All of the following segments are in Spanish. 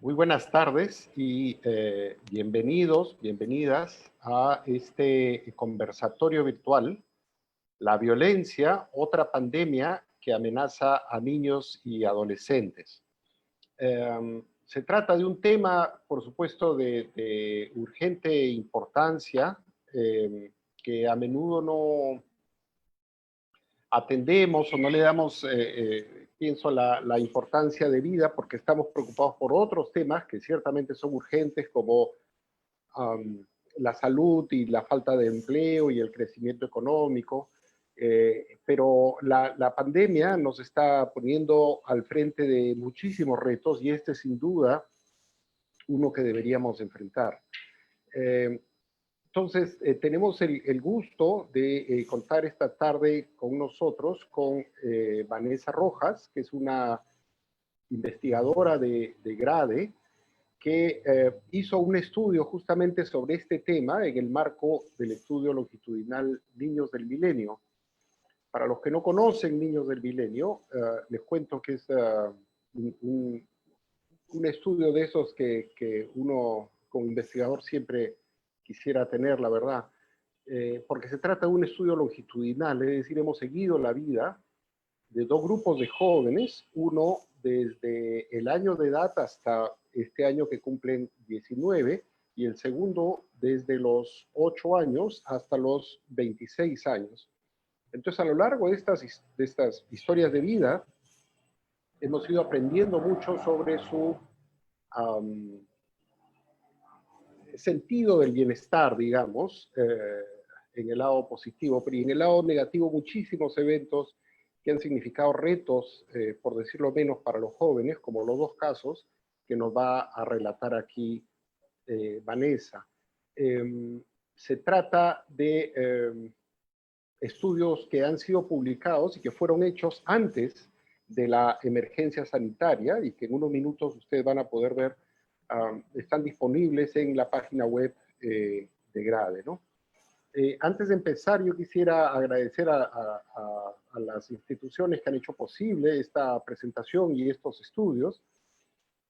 Muy buenas tardes y bienvenidos, bienvenidas a este conversatorio virtual, La violencia, otra pandemia que amenaza a niños y adolescentes. Se trata de un tema, por supuesto, de urgente importancia, que a menudo no atendemos o no le damos, pienso, la importancia debida porque estamos preocupados por otros temas que ciertamente son urgentes, como la salud y la falta de empleo y el crecimiento económico. Pero la pandemia nos está poniendo al frente de muchísimos retos y este es sin duda uno que deberíamos enfrentar. Entonces, tenemos el gusto de contar esta tarde con nosotros con Vanessa Rojas, que es una investigadora de GRADE, que hizo un estudio justamente sobre este tema en el marco del estudio longitudinal Niños del Milenio. Para los que no conocen Niños del Milenio, les cuento que es un estudio de esos que uno como investigador siempre quisiera tener, la verdad, porque se trata de un estudio longitudinal, es decir, hemos seguido la vida de dos grupos de jóvenes, uno desde el año de edad hasta este año que cumplen 19, y el segundo desde los 8 años hasta los 26 años. Entonces, a lo largo de estas historias de vida, hemos ido aprendiendo mucho sobre su sentido del bienestar, digamos, en el lado positivo, pero en el lado negativo muchísimos eventos que han significado retos, por decirlo menos, para los jóvenes, como los dos casos que nos va a relatar aquí Vanessa. Se trata de estudios que han sido publicados y que fueron hechos antes de la emergencia sanitaria y que en unos minutos ustedes van a poder ver, están disponibles en la página web de GRADE, ¿no? Antes de empezar, yo quisiera agradecer a las instituciones que han hecho posible esta presentación y estos estudios,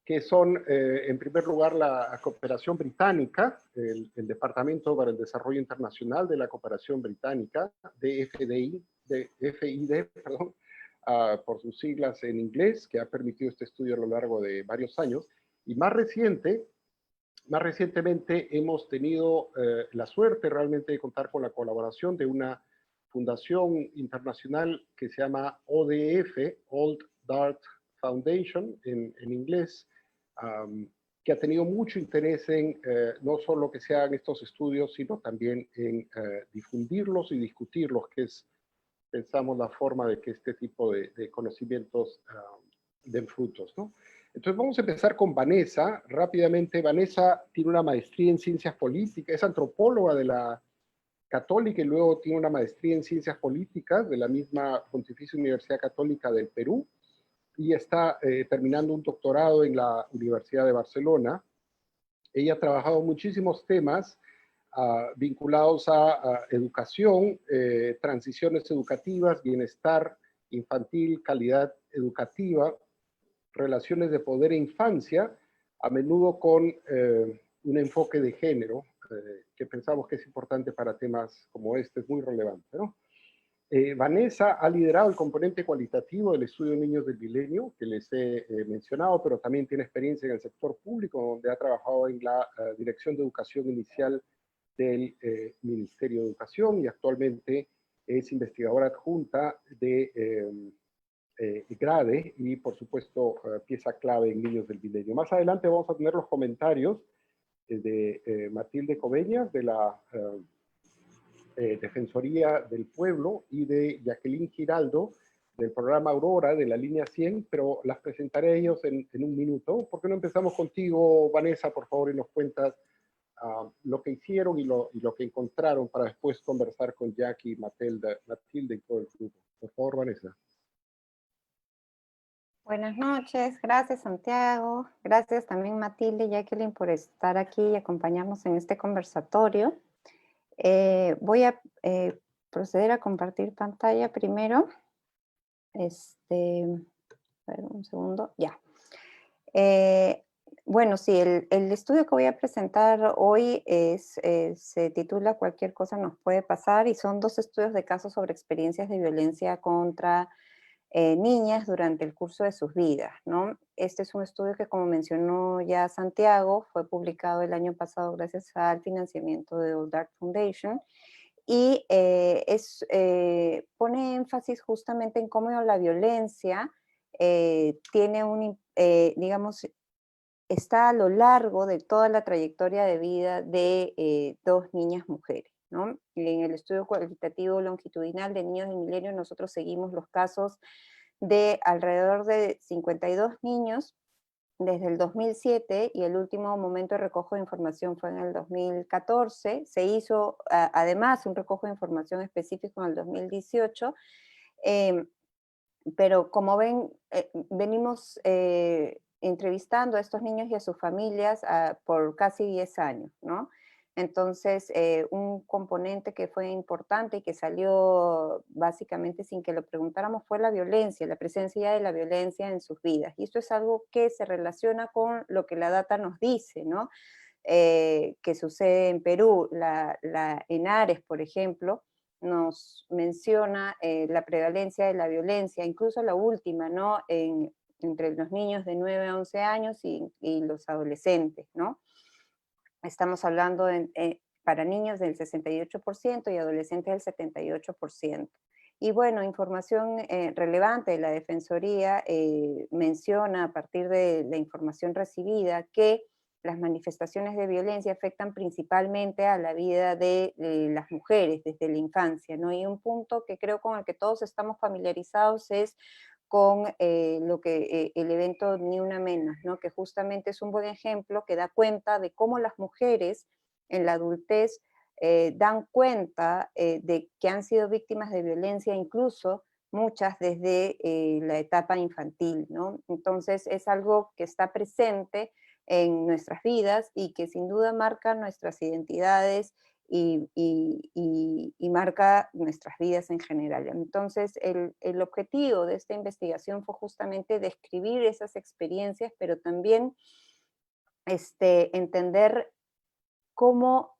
que son, en primer lugar, la Cooperación Británica, el Departamento para el Desarrollo Internacional de la Cooperación Británica, FID, perdón, por sus siglas en inglés, que ha permitido este estudio a lo largo de varios años. Y más recientemente hemos tenido la suerte realmente de contar con la colaboración de una fundación internacional que se llama ODF, Old Dart Foundation en inglés, que ha tenido mucho interés en no solo que se hagan estos estudios, sino también en difundirlos y discutirlos, que es, pensamos, la forma de que este tipo de conocimientos den frutos, ¿no? Entonces vamos a empezar con Vanessa. Rápidamente, Vanessa tiene una maestría en ciencias políticas, es antropóloga de la Católica y luego tiene una maestría en ciencias políticas de la misma Pontificia Universidad Católica del Perú y está terminando un doctorado en la Universidad de Barcelona. Ella ha trabajado muchísimos temas vinculados a educación, transiciones educativas, bienestar infantil, calidad educativa, relaciones de poder e infancia, a menudo con un enfoque de género, que pensamos que es importante para temas como este, es muy relevante, ¿no? Vanessa ha liderado el componente cualitativo del estudio de Niños del Milenio, que les he mencionado, pero también tiene experiencia en el sector público, donde ha trabajado en la Dirección de Educación Inicial del Ministerio de Educación y actualmente es investigadora adjunta de GRADE y, por supuesto, pieza clave en Niños del Milenio. Más adelante vamos a tener los comentarios de Matilde Coveñas, de la Defensoría del Pueblo, y de Jacqueline Giraldo, del programa Aurora, de la línea 100, pero las presentaré a ellos en un minuto. ¿Por qué no empezamos contigo, Vanessa, por favor, y nos cuentas lo que hicieron y lo que encontraron para después conversar con Jackie, Matilde y todo el grupo? Por favor, Vanessa. Buenas noches, gracias Santiago, gracias también Matilde y Jacqueline por estar aquí y acompañarnos en este conversatorio. Voy a proceder a compartir pantalla primero. A ver, un segundo, ya. Bueno, sí, el estudio que voy a presentar hoy se titula Cualquier cosa nos puede pasar y son 2 estudios de casos sobre experiencias de violencia contra niñas durante el curso de sus vidas, ¿no? Este es un estudio que, como mencionó ya Santiago, fue publicado el año pasado gracias al financiamiento de Old Dark Foundation y pone énfasis justamente en cómo la violencia tiene digamos, está a lo largo de toda la trayectoria de vida de 2 niñas mujeres, ¿no? En el estudio cualitativo longitudinal de niños del milenio nosotros seguimos los casos de alrededor de 52 niños desde el 2007 y el último momento de recojo de información fue en el 2014. Se hizo además un recojo de información específico en el 2018, em, pero como ven, venimos entrevistando a estos niños y a sus familias por casi 10 años, ¿no? Entonces, un componente que fue importante y que salió básicamente sin que lo preguntáramos fue la violencia, la presencia de la violencia en sus vidas. Y esto es algo que se relaciona con lo que la data nos dice, ¿no? Que sucede en Perú. La ENARES, por ejemplo, nos menciona la prevalencia de la violencia, incluso la última, ¿no? Entre los niños de 9 a 11 años y los adolescentes, ¿no? Estamos hablando para niños del 68% y adolescentes del 78%. Y bueno, información relevante de la Defensoría menciona a partir de la información recibida que las manifestaciones de violencia afectan principalmente a la vida de las mujeres desde la infancia, ¿no? Y un punto que creo con el que todos estamos familiarizados es con el evento Ni Una Menos, ¿no? Que justamente es un buen ejemplo que da cuenta de cómo las mujeres en la adultez dan cuenta de que han sido víctimas de violencia, incluso muchas desde la etapa infantil, ¿no? Entonces es algo que está presente en nuestras vidas y que sin duda marca nuestras identidades y marca nuestras vidas en general. Entonces, el objetivo de esta investigación fue justamente describir esas experiencias, pero también entender cómo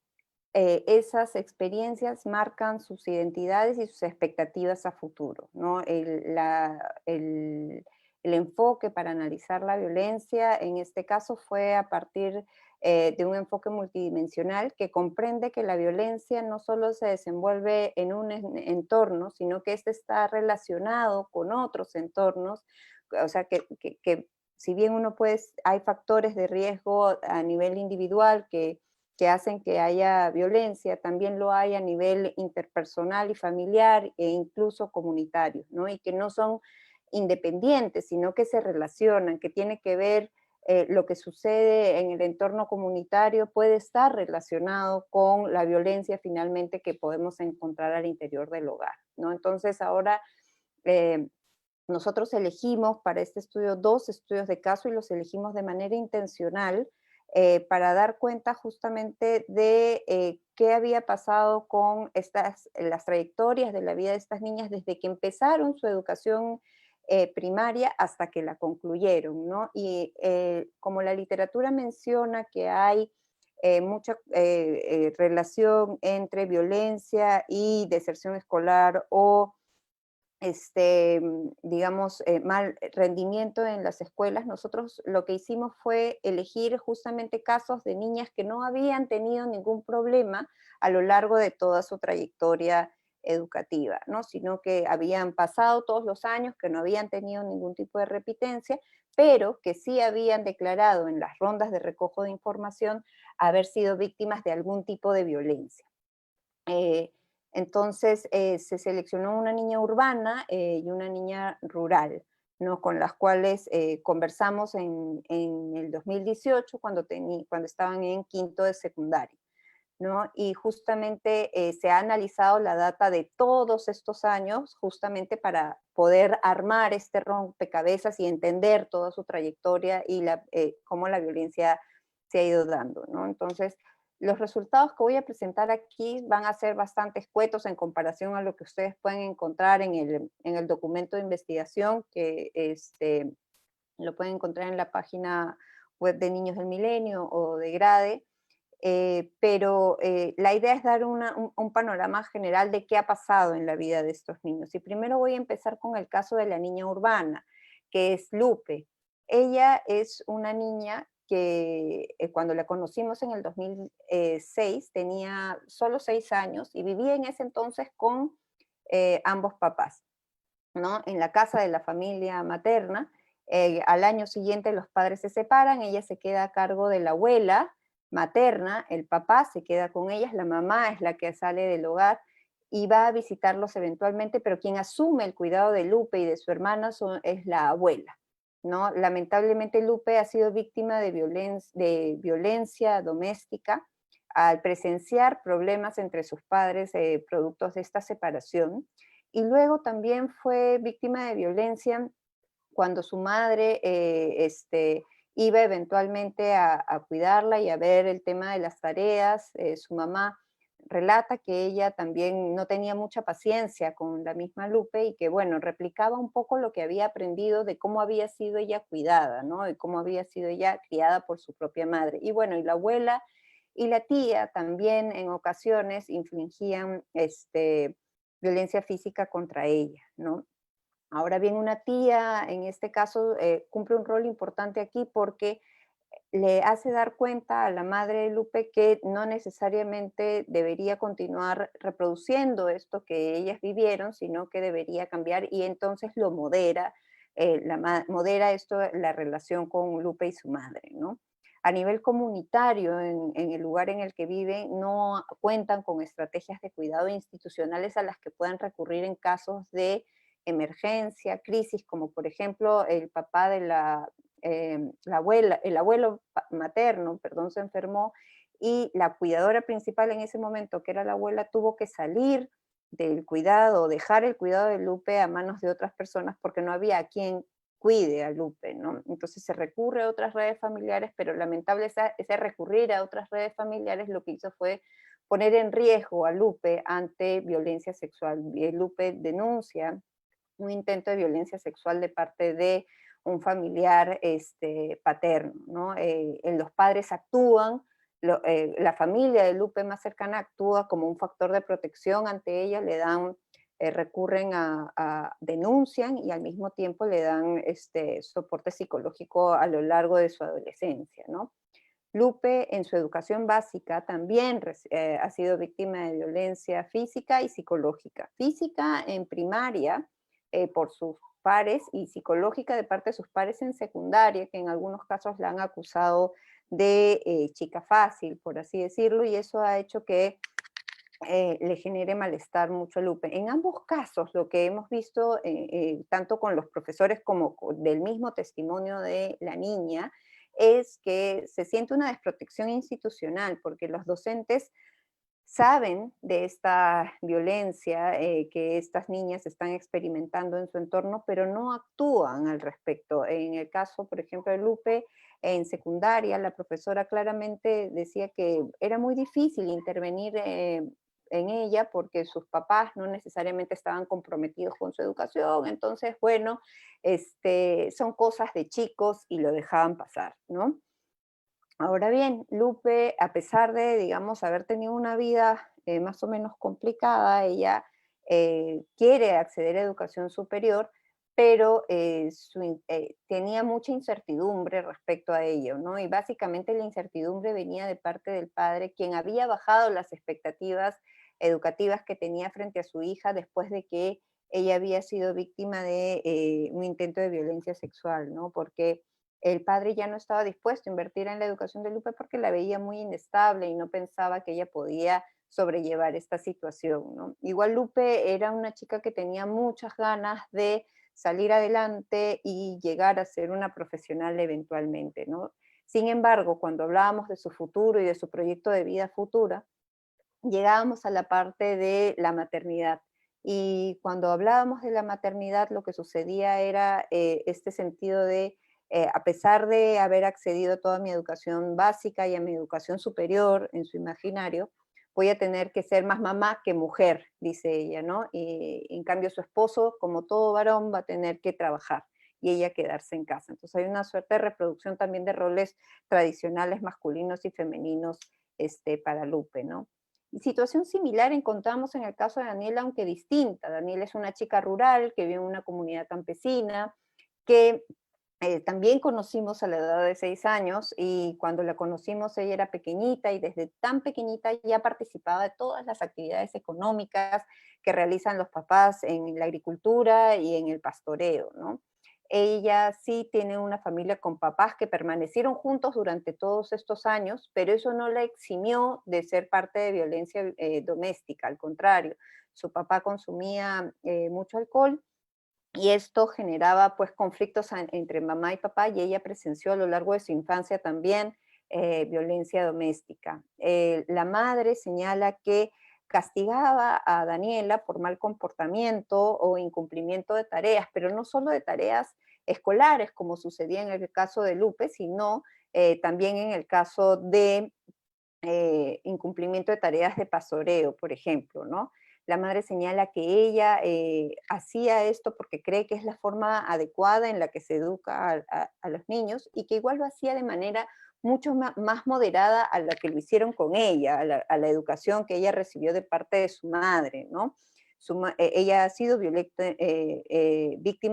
esas experiencias marcan sus identidades y sus expectativas a futuro, ¿no? El enfoque para analizar la violencia en este caso fue a partir de un enfoque multidimensional que comprende que la violencia no solo se desenvuelve en un entorno, sino que este está relacionado con otros entornos, o sea, que si bien hay factores de riesgo a nivel individual que hacen que haya violencia, también lo hay a nivel interpersonal y familiar e incluso comunitario, ¿no? Y que no son independientes, sino que se relacionan, que tiene que ver lo que sucede en el entorno comunitario puede estar relacionado con la violencia finalmente que podemos encontrar al interior del hogar, ¿no? Entonces ahora eh, nosotros elegimos para este estudio 2 estudios de caso y los elegimos de manera intencional para dar cuenta justamente de qué había pasado con las trayectorias de la vida de estas niñas desde que empezaron su educación primaria hasta que la concluyeron, ¿no? Y como la literatura menciona que hay mucha relación entre violencia y deserción escolar o digamos, mal rendimiento en las escuelas, nosotros lo que hicimos fue elegir justamente casos de niñas que no habían tenido ningún problema a lo largo de toda su trayectoria educativa, ¿no? Sino que habían pasado todos los años, que no habían tenido ningún tipo de repitencia, pero que sí habían declarado en las rondas de recojo de información haber sido víctimas de algún tipo de violencia. Entonces se seleccionó una niña urbana y una niña rural, ¿no? Con las cuales conversamos en el 2018 cuando estaban en quinto de secundaria, ¿no? Y justamente se ha analizado la data de todos estos años justamente para poder armar este rompecabezas y entender toda su trayectoria y cómo la violencia se ha ido dando, ¿no? Entonces, los resultados que voy a presentar aquí van a ser bastante escuetos en comparación a lo que ustedes pueden encontrar en el documento de investigación que lo pueden encontrar en la página web de Niños del Milenio o de Grade, pero la idea es dar un panorama general de qué ha pasado en la vida de estos niños. Y primero voy a empezar con el caso de la niña urbana, que es Lupe. Ella es una niña que cuando la conocimos en el 2006 tenía solo 6 años y vivía en ese entonces con ambos papás, ¿no? En la casa de la familia materna. Al año siguiente los padres se separan, ella se queda a cargo de la abuela materna, el papá se queda con ellas, la mamá es la que sale del hogar y va a visitarlos eventualmente, pero quien asume el cuidado de Lupe y de su hermana es la abuela, ¿no? Lamentablemente Lupe ha sido víctima de violencia doméstica al presenciar problemas entre sus padres productos de esta separación, y luego también fue víctima de violencia cuando su madre iba eventualmente a cuidarla y a ver el tema de las tareas. Su mamá relata que ella también no tenía mucha paciencia con la misma Lupe y que, bueno, replicaba un poco lo que había aprendido de cómo había sido ella cuidada, ¿no? Y cómo había sido ella criada por su propia madre. Y bueno, y la abuela y la tía también en ocasiones infligían violencia física contra ella, ¿no? Ahora bien, una tía en este caso cumple un rol importante aquí porque le hace dar cuenta a la madre de Lupe que no necesariamente debería continuar reproduciendo esto que ellas vivieron, sino que debería cambiar y entonces lo modera, modera esto, la relación con Lupe y su madre, ¿no? A nivel comunitario, en el lugar en el que viven, no cuentan con estrategias de cuidado institucionales a las que puedan recurrir en casos de emergencia, crisis, como por ejemplo el papá de la abuela, el abuelo materno, perdón, se enfermó y la cuidadora principal en ese momento, que era la abuela, tuvo que salir del cuidado, dejar el cuidado de Lupe a manos de otras personas porque no había a quien cuide a Lupe, ¿no? Entonces se recurre a otras redes familiares, pero lamentable ese recurrir a otras redes familiares lo que hizo fue poner en riesgo a Lupe ante violencia sexual. Lupe denuncia un intento de violencia sexual de parte de un familiar paterno, ¿no? Los padres actúan, la familia de Lupe más cercana actúa como un factor de protección ante ella, le dan, recurren denuncian y al mismo tiempo le dan soporte psicológico a lo largo de su adolescencia, ¿no? Lupe en su educación básica también ha sido víctima de violencia física y psicológica. Física en primaria por sus pares y psicológica de parte de sus pares en secundaria, que en algunos casos la han acusado de chica fácil, por así decirlo, y eso ha hecho que le genere malestar mucho a Lupe. En ambos casos, lo que hemos visto, tanto con los profesores como del mismo testimonio de la niña, es que se siente una desprotección institucional, porque los docentes saben de esta violencia que estas niñas están experimentando en su entorno, pero no actúan al respecto. En el caso, por ejemplo, de Lupe, en secundaria, la profesora claramente decía que era muy difícil intervenir en ella porque sus papás no necesariamente estaban comprometidos con su educación, entonces, bueno, son cosas de chicos y lo dejaban pasar, ¿no? Ahora bien, Lupe, a pesar de, digamos, haber tenido una vida más o menos complicada, ella quiere acceder a educación superior, pero tenía mucha incertidumbre respecto a ello, ¿no? Y básicamente la incertidumbre venía de parte del padre, quien había bajado las expectativas educativas que tenía frente a su hija después de que ella había sido víctima de un intento de violencia sexual, ¿no? Porque el padre ya no estaba dispuesto a invertir en la educación de Lupe porque la veía muy inestable y no pensaba que ella podía sobrellevar esta situación, ¿no? Igual Lupe era una chica que tenía muchas ganas de salir adelante y llegar a ser una profesional eventualmente, ¿no? Sin embargo, cuando hablábamos de su futuro y de su proyecto de vida futura, llegábamos a la parte de la maternidad. Y cuando hablábamos de la maternidad, lo que sucedía era este sentido de, a pesar de haber accedido a toda mi educación básica y a mi educación superior en su imaginario, voy a tener que ser más mamá que mujer, dice ella, ¿no? Y en cambio su esposo, como todo varón, va a tener que trabajar. y ella quedarse en casa. Entonces hay una suerte de reproducción también de roles tradicionales masculinos y femeninos para Lupe, ¿no? Y situación similar encontramos en el caso de Daniela, aunque distinta. Daniela es una chica rural que vive en una comunidad campesina, que también conocimos a la edad de 6 años, y cuando la conocimos ella era pequeñita y desde tan pequeñita ya participaba de todas las actividades económicas que realizan los papás en la agricultura y en el pastoreo, ¿no? Ella sí tiene una familia con papás que permanecieron juntos durante todos estos años, pero eso no la eximió de ser parte de violencia doméstica, al contrario, su papá consumía mucho alcohol y esto generaba pues conflictos entre mamá y papá, y ella presenció a lo largo de su infancia también violencia doméstica. La madre señala que castigaba a Daniela por mal comportamiento o incumplimiento de tareas, pero no solo de tareas escolares, como sucedía en el caso de Lupe, sino también en el caso de incumplimiento de tareas de pastoreo, por ejemplo, ¿no? La madre señala que ella hacía esto porque cree que es la forma adecuada en la que se educa a los niños, y que igual lo hacía de manera mucho más moderada a la que lo hicieron con ella, a la educación que ella recibió de parte de su madre, ¿no? Ella ha sido víctima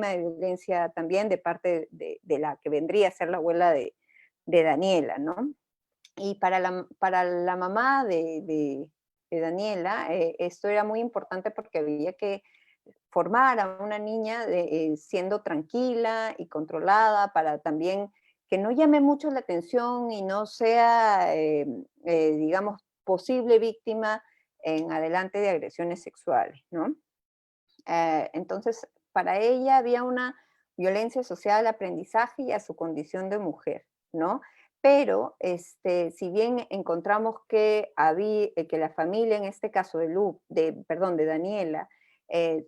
de violencia también de parte de la que vendría a ser la abuela de Daniela, ¿no? Y para la mamá de Daniela, esto era muy importante porque había que formar a una niña siendo tranquila y controlada, para también que no llame mucho la atención y no sea, digamos, posible víctima en adelante de agresiones sexuales, ¿no? Entonces, para ella había una violencia social al aprendizaje y a su condición de mujer, ¿no? Pero, si bien encontramos que la familia, en este caso de Daniela, eh,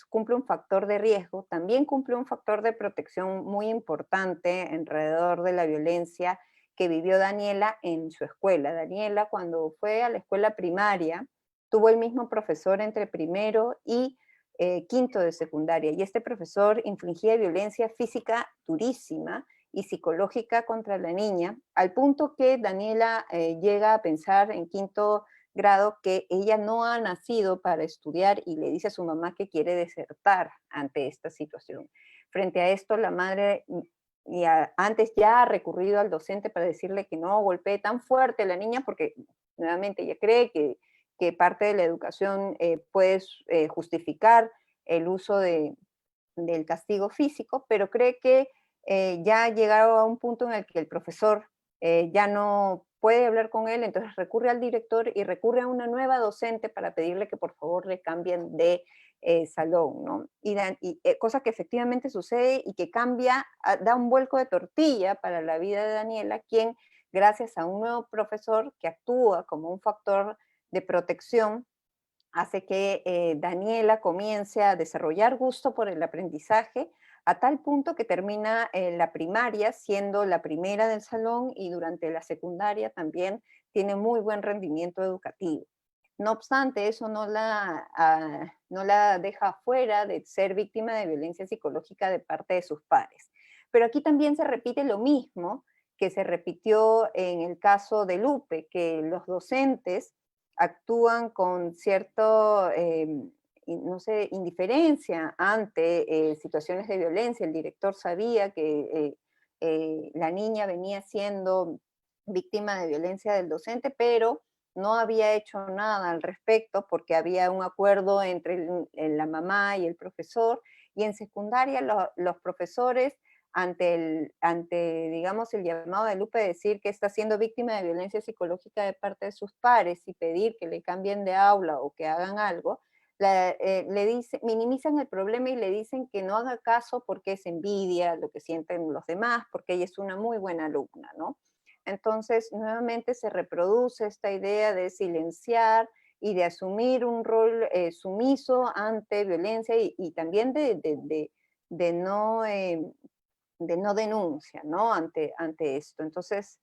cumple un factor de riesgo, también cumple un factor de protección muy importante alrededor de la violencia que vivió Daniela en su escuela. Daniela, cuando fue a la escuela primaria, tuvo el mismo profesor entre primero y quinto de secundaria, y este profesor infligía violencia física durísima y psicológica contra la niña, al punto que Daniela llega a pensar en quinto grado que ella no ha nacido para estudiar, y le dice a su mamá que quiere desertar ante esta situación. Frente a esto, la madre antes ya ha recurrido al docente para decirle que no golpee tan fuerte a la niña, porque nuevamente ella cree que parte de la educación puede justificar el uso del castigo físico, pero cree que ya ha llegado a un punto en el que el profesor ya no puede hablar con él, entonces recurre al director y recurre a una nueva docente para pedirle que por favor le cambien de salón, ¿no? Cosa que efectivamente sucede y que cambia, da un vuelco de tortilla para la vida de Daniela, quien, gracias a un nuevo profesor que actúa como un factor de protección, hace que Daniela comience a desarrollar gusto por el aprendizaje, a tal punto que termina la primaria siendo la primera del salón, y durante la secundaria también tiene muy buen rendimiento educativo. No obstante, eso no la deja fuera de ser víctima de violencia psicológica de parte de sus pares. Pero aquí también se repite lo mismo que se repitió en el caso de Lupe, que los docentes actúan con cierto, no sé, indiferencia ante situaciones de violencia. El director sabía que la niña venía siendo víctima de violencia del docente, pero no había hecho nada al respecto porque había un acuerdo entre la mamá y el profesor, y en secundaria los profesores ante, digamos, el llamado de Lupe de decir que está siendo víctima de violencia psicológica de parte de sus pares y pedir que le cambien de aula o que hagan algo, minimizan el problema y le dicen que no haga caso porque es envidia lo que sienten los demás, porque ella es una muy buena alumna, ¿no? Entonces, nuevamente se reproduce esta idea de silenciar y de asumir un rol sumiso ante violencia, y también de no denuncia, ¿no? Ante esto. Entonces,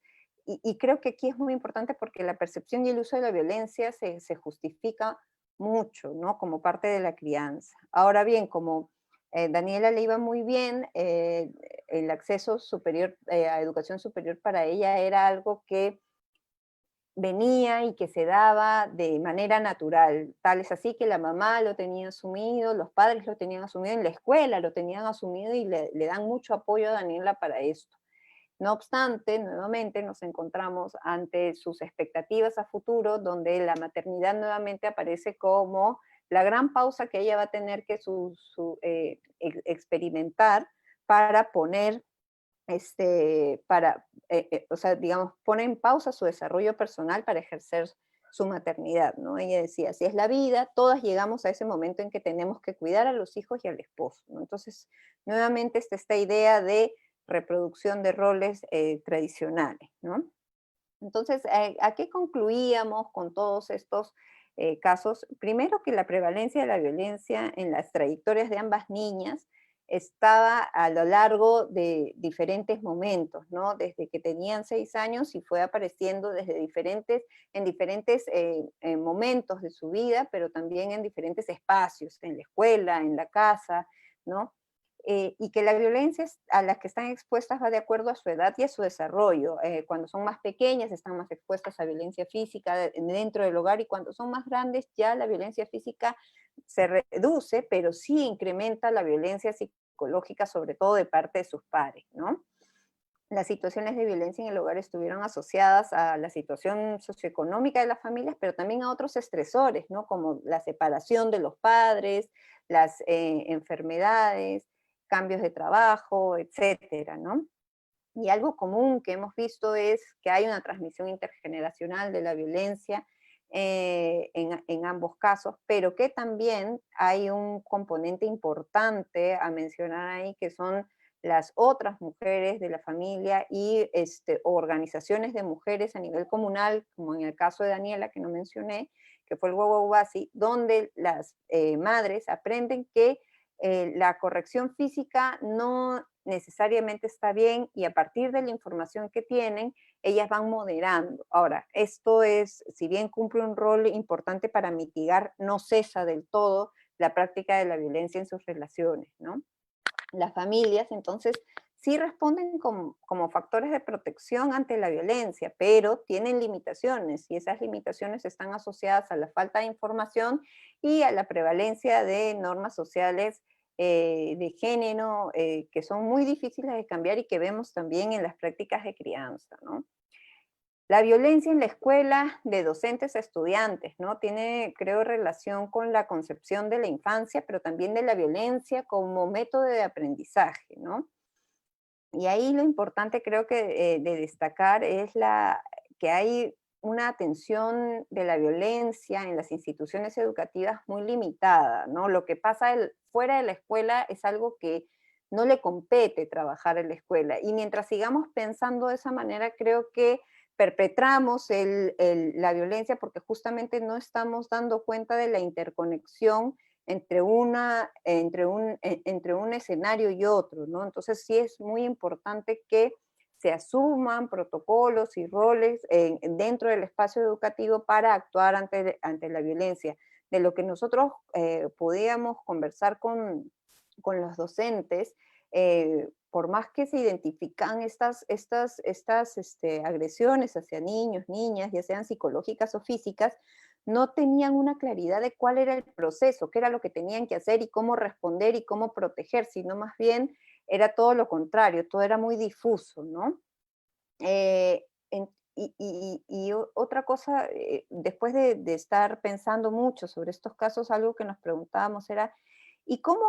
creo que aquí es muy importante porque la percepción y el uso de la violencia se justifica mucho, ¿no? Como parte de la crianza. Ahora bien, como Daniela le iba muy bien, el acceso superior, a educación superior para ella era algo que venía y que se daba de manera natural. Tal es así que la mamá lo tenía asumido, los padres lo tenían asumido, en la escuela lo tenían asumido y le dan mucho apoyo a Daniela para esto. No obstante, nuevamente nos encontramos ante sus expectativas a futuro, donde la maternidad nuevamente aparece como la gran pausa que ella va a tener que experimentar para poner o sea, digamos, pone en pausa su desarrollo personal para ejercer su maternidad, ¿no? Ella decía, así es la vida, todas llegamos a ese momento en que tenemos que cuidar a los hijos y al esposo, ¿no? Entonces, nuevamente está esta idea de reproducción de roles tradicionales, ¿no? Entonces, ¿a qué concluíamos con todos estos casos? Primero, que la prevalencia de la violencia en las trayectorias de ambas niñas estaba a lo largo de diferentes momentos, ¿no? Desde que tenían 6 años y fue apareciendo en diferentes momentos de su vida, pero también en diferentes espacios, en la escuela, en la casa, ¿no? Y que la violencia a las que están expuestas va de acuerdo a su edad y a su desarrollo. Cuando son más pequeñas están más expuestas a violencia física dentro del hogar, y cuando son más grandes ya la violencia física se reduce, pero sí incrementa la violencia psicológica, sobre todo de parte de sus padres, ¿no? Las situaciones de violencia en el hogar estuvieron asociadas a la situación socioeconómica de las familias, pero también a otros estresores, ¿no? Como la separación de los padres, las enfermedades, cambios de trabajo, etcétera, ¿no? Y algo común que hemos visto es que hay una transmisión intergeneracional de la violencia en ambos casos, pero que también hay un componente importante a mencionar ahí, que son las otras mujeres de la familia y organizaciones de mujeres a nivel comunal, como en el caso de Daniela, que no mencioné, que fue el Wawawasi, donde las madres aprenden que la corrección física no necesariamente está bien, y a partir de la información que tienen, ellas van moderando. Ahora, esto es, si bien cumple un rol importante para mitigar, no cesa del todo la práctica de la violencia en sus relaciones, ¿no? Las familias, entonces, sí responden como factores de protección ante la violencia, pero tienen limitaciones, y esas limitaciones están asociadas a la falta de información y a la prevalencia de normas sociales de género, que son muy difíciles de cambiar y que vemos también en las prácticas de crianza, ¿no? La violencia en la escuela de docentes a estudiantes, ¿no? Tiene, creo, relación con la concepción de la infancia, pero también de la violencia como método de aprendizaje, ¿no? Y ahí lo importante, creo que de destacar, es que hay una atención de la violencia en las instituciones educativas muy limitada, ¿no? Lo que pasa fuera de la escuela es algo que no le compete trabajar en la escuela. Y mientras sigamos pensando de esa manera, creo que perpetramos la violencia, porque justamente no estamos dando cuenta de la interconexión entre un escenario y otro, ¿no? Entonces sí es muy importante que se asuman protocolos y roles dentro del espacio educativo para actuar ante la violencia. De lo que nosotros podíamos conversar con los docentes, por más que se identifican estas agresiones hacia niños, niñas, ya sean psicológicas o físicas, no tenían una claridad de cuál era el proceso, qué era lo que tenían que hacer y cómo responder y cómo proteger, sino más bien era todo lo contrario, todo era muy difuso, ¿no? Otra cosa, después de estar pensando mucho sobre estos casos, algo que nos preguntábamos era, ¿y cómo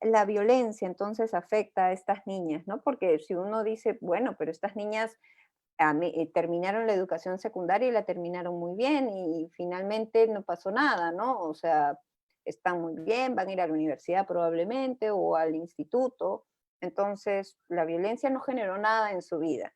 la violencia entonces afecta a estas niñas? ¿No? Porque si uno dice, bueno, pero estas niñas terminaron la educación secundaria y la terminaron muy bien y finalmente no pasó nada, ¿no? O sea, están muy bien, van a ir a la universidad probablemente o al instituto. Entonces, la violencia no generó nada en su vida.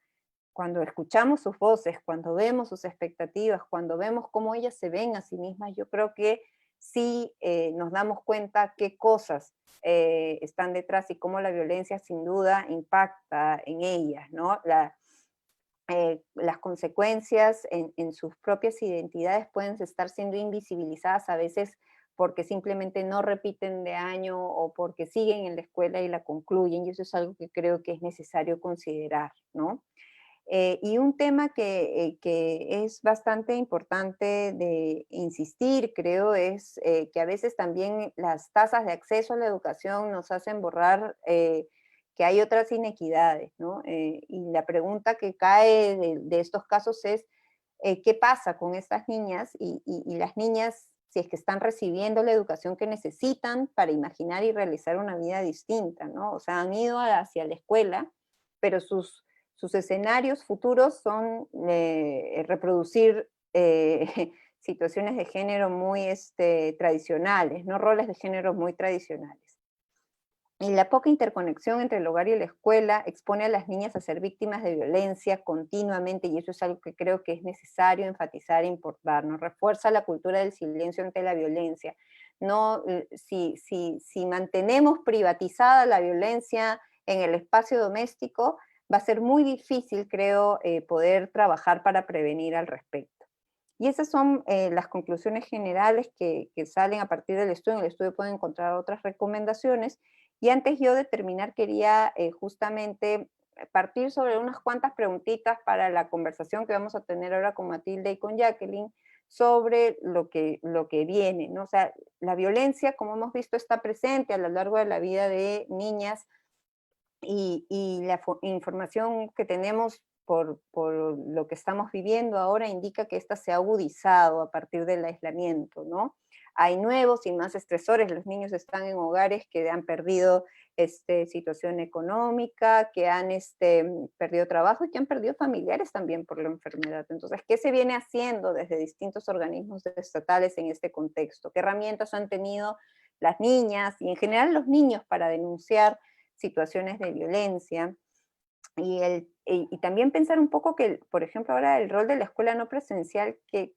Cuando escuchamos sus voces, cuando vemos sus expectativas, cuando vemos cómo ellas se ven a sí mismas, yo creo que sí nos damos cuenta qué cosas están detrás y cómo la violencia sin duda impacta en ellas, ¿no? Las consecuencias en sus propias identidades pueden estar siendo invisibilizadas a veces porque simplemente no repiten de año o porque siguen en la escuela y la concluyen, y eso es algo que creo que es necesario considerar, ¿no? Y un tema que es bastante importante de insistir, creo, es que a veces también las tasas de acceso a la educación nos hacen borrar que hay otras inequidades, ¿no? Y la pregunta que cae de estos casos es, ¿qué pasa con estas niñas y las niñas si es que están recibiendo la educación que necesitan para imaginar y realizar una vida distinta, ¿no? O sea, han ido hacia la escuela, pero sus escenarios futuros son reproducir situaciones de género muy tradicionales, ¿no? Roles de género muy tradicionales. Y la poca interconexión entre el hogar y la escuela expone a las niñas a ser víctimas de violencia continuamente, y eso es algo que creo que es necesario enfatizar e importar, ¿no? Refuerza la cultura del silencio ante la violencia. No, si mantenemos privatizada la violencia en el espacio doméstico, va a ser muy difícil, creo, poder trabajar para prevenir al respecto. Y esas son las conclusiones generales que salen a partir del estudio. En el estudio pueden encontrar otras recomendaciones. Y antes yo de terminar, quería justamente partir sobre unas cuantas preguntitas para la conversación que vamos a tener ahora con Matilde y con Jacqueline sobre lo que viene, ¿no? O sea, la violencia, como hemos visto, está presente a lo largo de la vida de niñas y la información que tenemos por lo que estamos viviendo ahora indica que esta se ha agudizado a partir del aislamiento, ¿no? Hay nuevos y más estresores, los niños están en hogares que han perdido situación económica, que han perdido trabajo y que han perdido familiares también por la enfermedad. Entonces, ¿qué se viene haciendo desde distintos organismos estatales en este contexto? ¿Qué herramientas han tenido las niñas y en general los niños para denunciar situaciones de violencia? Y también pensar un poco que, por ejemplo, ahora el rol de la escuela no presencial que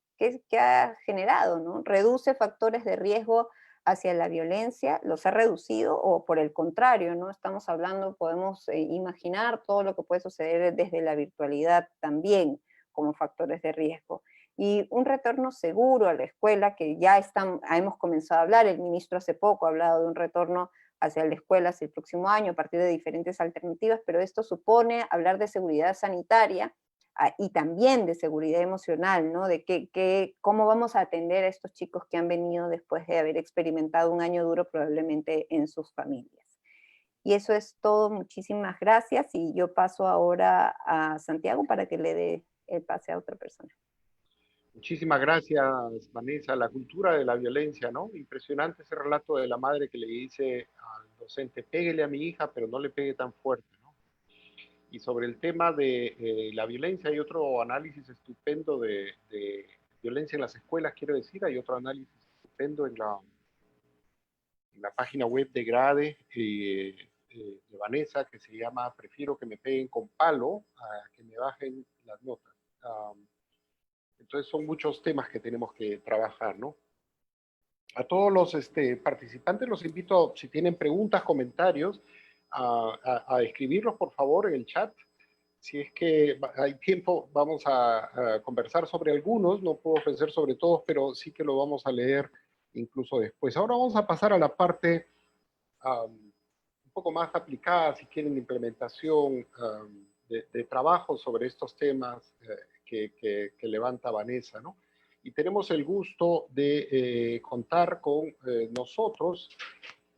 ha generado, ¿no? Reduce factores de riesgo hacia la violencia, los ha reducido o por el contrario, ¿no? Estamos hablando, podemos imaginar todo lo que puede suceder desde la virtualidad también como factores de riesgo. Y un retorno seguro a la escuela, que ya hemos comenzado a hablar, el ministro hace poco ha hablado de un retorno hacia la escuela hacia el próximo año a partir de diferentes alternativas, pero esto supone hablar de seguridad sanitaria y también de seguridad emocional, ¿no? De cómo vamos a atender a estos chicos que han venido después de haber experimentado un año duro probablemente en sus familias. Y eso es todo, muchísimas gracias, y yo paso ahora a Santiago para que le dé el pase a otra persona. Muchísimas gracias, Vanessa. La cultura de la violencia, ¿no? Impresionante ese relato de la madre que le dice al docente, péguele a mi hija, pero no le pegue tan fuerte, ¿no? Y sobre el tema de la violencia, hay otro análisis estupendo de violencia en las escuelas, quiero decir, hay otro análisis estupendo en la página web de Grade, de Vanessa, que se llama Prefiero que me peguen con palo a que me bajen las notas. Entonces son muchos temas que tenemos que trabajar, ¿no? A todos los participantes los invito, si tienen preguntas, comentarios, a escribirlos por favor en el chat. Si es que hay tiempo, vamos a conversar sobre algunos, no puedo ofrecer sobre todos, pero sí que lo vamos a leer incluso después. Ahora vamos a pasar a la parte un poco más aplicada, si quieren, de implementación de trabajo sobre estos temas que levanta Vanessa, ¿no? Y tenemos el gusto de contar con nosotros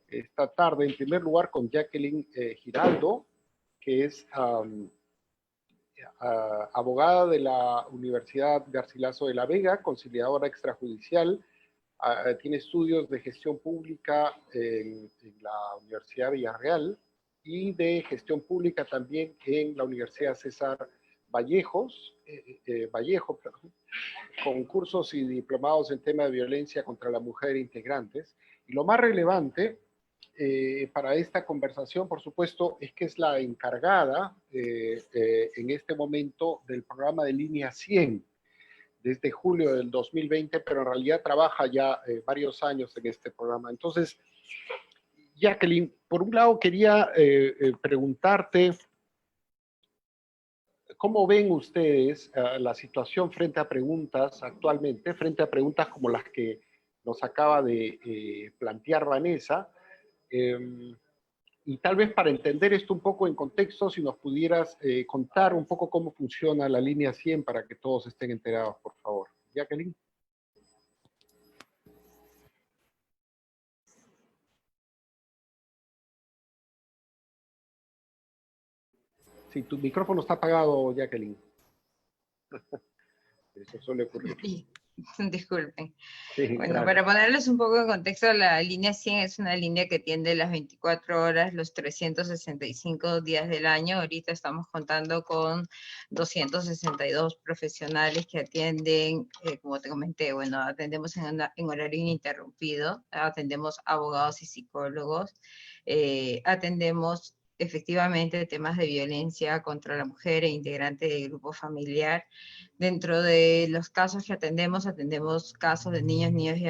esta tarde, en primer lugar, con Jacqueline Giraldo, que es abogada de la Universidad Garcilaso de la Vega, conciliadora extrajudicial, tiene estudios de gestión pública en la Universidad Villarreal y de gestión pública también en la Universidad César Vallejo, con cursos y diplomados en tema de violencia contra la mujer integrantes. Y lo más relevante para esta conversación, por supuesto, es que es la encargada en este momento del programa de Línea 100, desde julio del 2020, pero en realidad trabaja ya varios años en este programa. Entonces, Jacqueline, por un lado quería preguntarte, ¿cómo ven ustedes la situación frente a preguntas actualmente, frente a preguntas como las que nos acaba de plantear Vanessa. Y tal vez para entender esto un poco en contexto, si nos pudieras contar un poco cómo funciona la línea 100 para que todos estén enterados, por favor. Jacqueline. Sí, tu micrófono está apagado, Jacqueline. Eso suele ocurrir. Disculpen. Sí, bueno, gracias. para ponerles un poco en contexto, la línea 100 es una línea que atiende las 24 horas, los 365 días del año. Ahorita estamos contando con 262 profesionales que atienden, como te comenté, bueno, atendemos en horario ininterrumpido, atendemos abogados y psicólogos, atendemos efectivamente temas de violencia contra la mujer e integrante del grupo familiar. Dentro de los casos que atendemos casos de niños y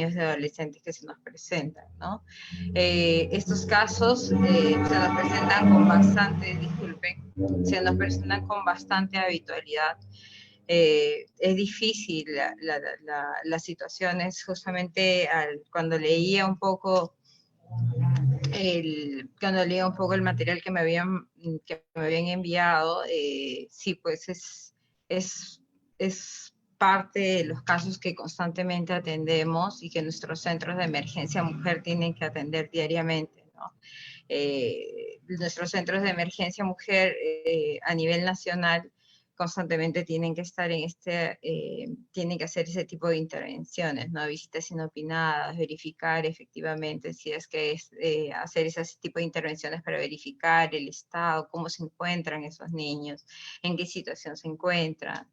adolescentes que se nos presentan, ¿no? Estos casos se nos presentan con se nos presentan con bastante habitualidad. Es difícil las situaciones, justamente cuando leía un poco el material que me habían enviado, sí, pues es parte de los casos que constantemente atendemos y que nuestros centros de emergencia mujer tienen que atender diariamente, ¿no? Nuestros centros de emergencia mujer a nivel nacional constantemente tienen que estar tienen que hacer ese tipo de intervenciones, ¿no? Visitas inopinadas, verificar efectivamente si es que es hacer ese tipo de intervenciones para verificar el estado, cómo se encuentran esos niños, en qué situación se encuentran,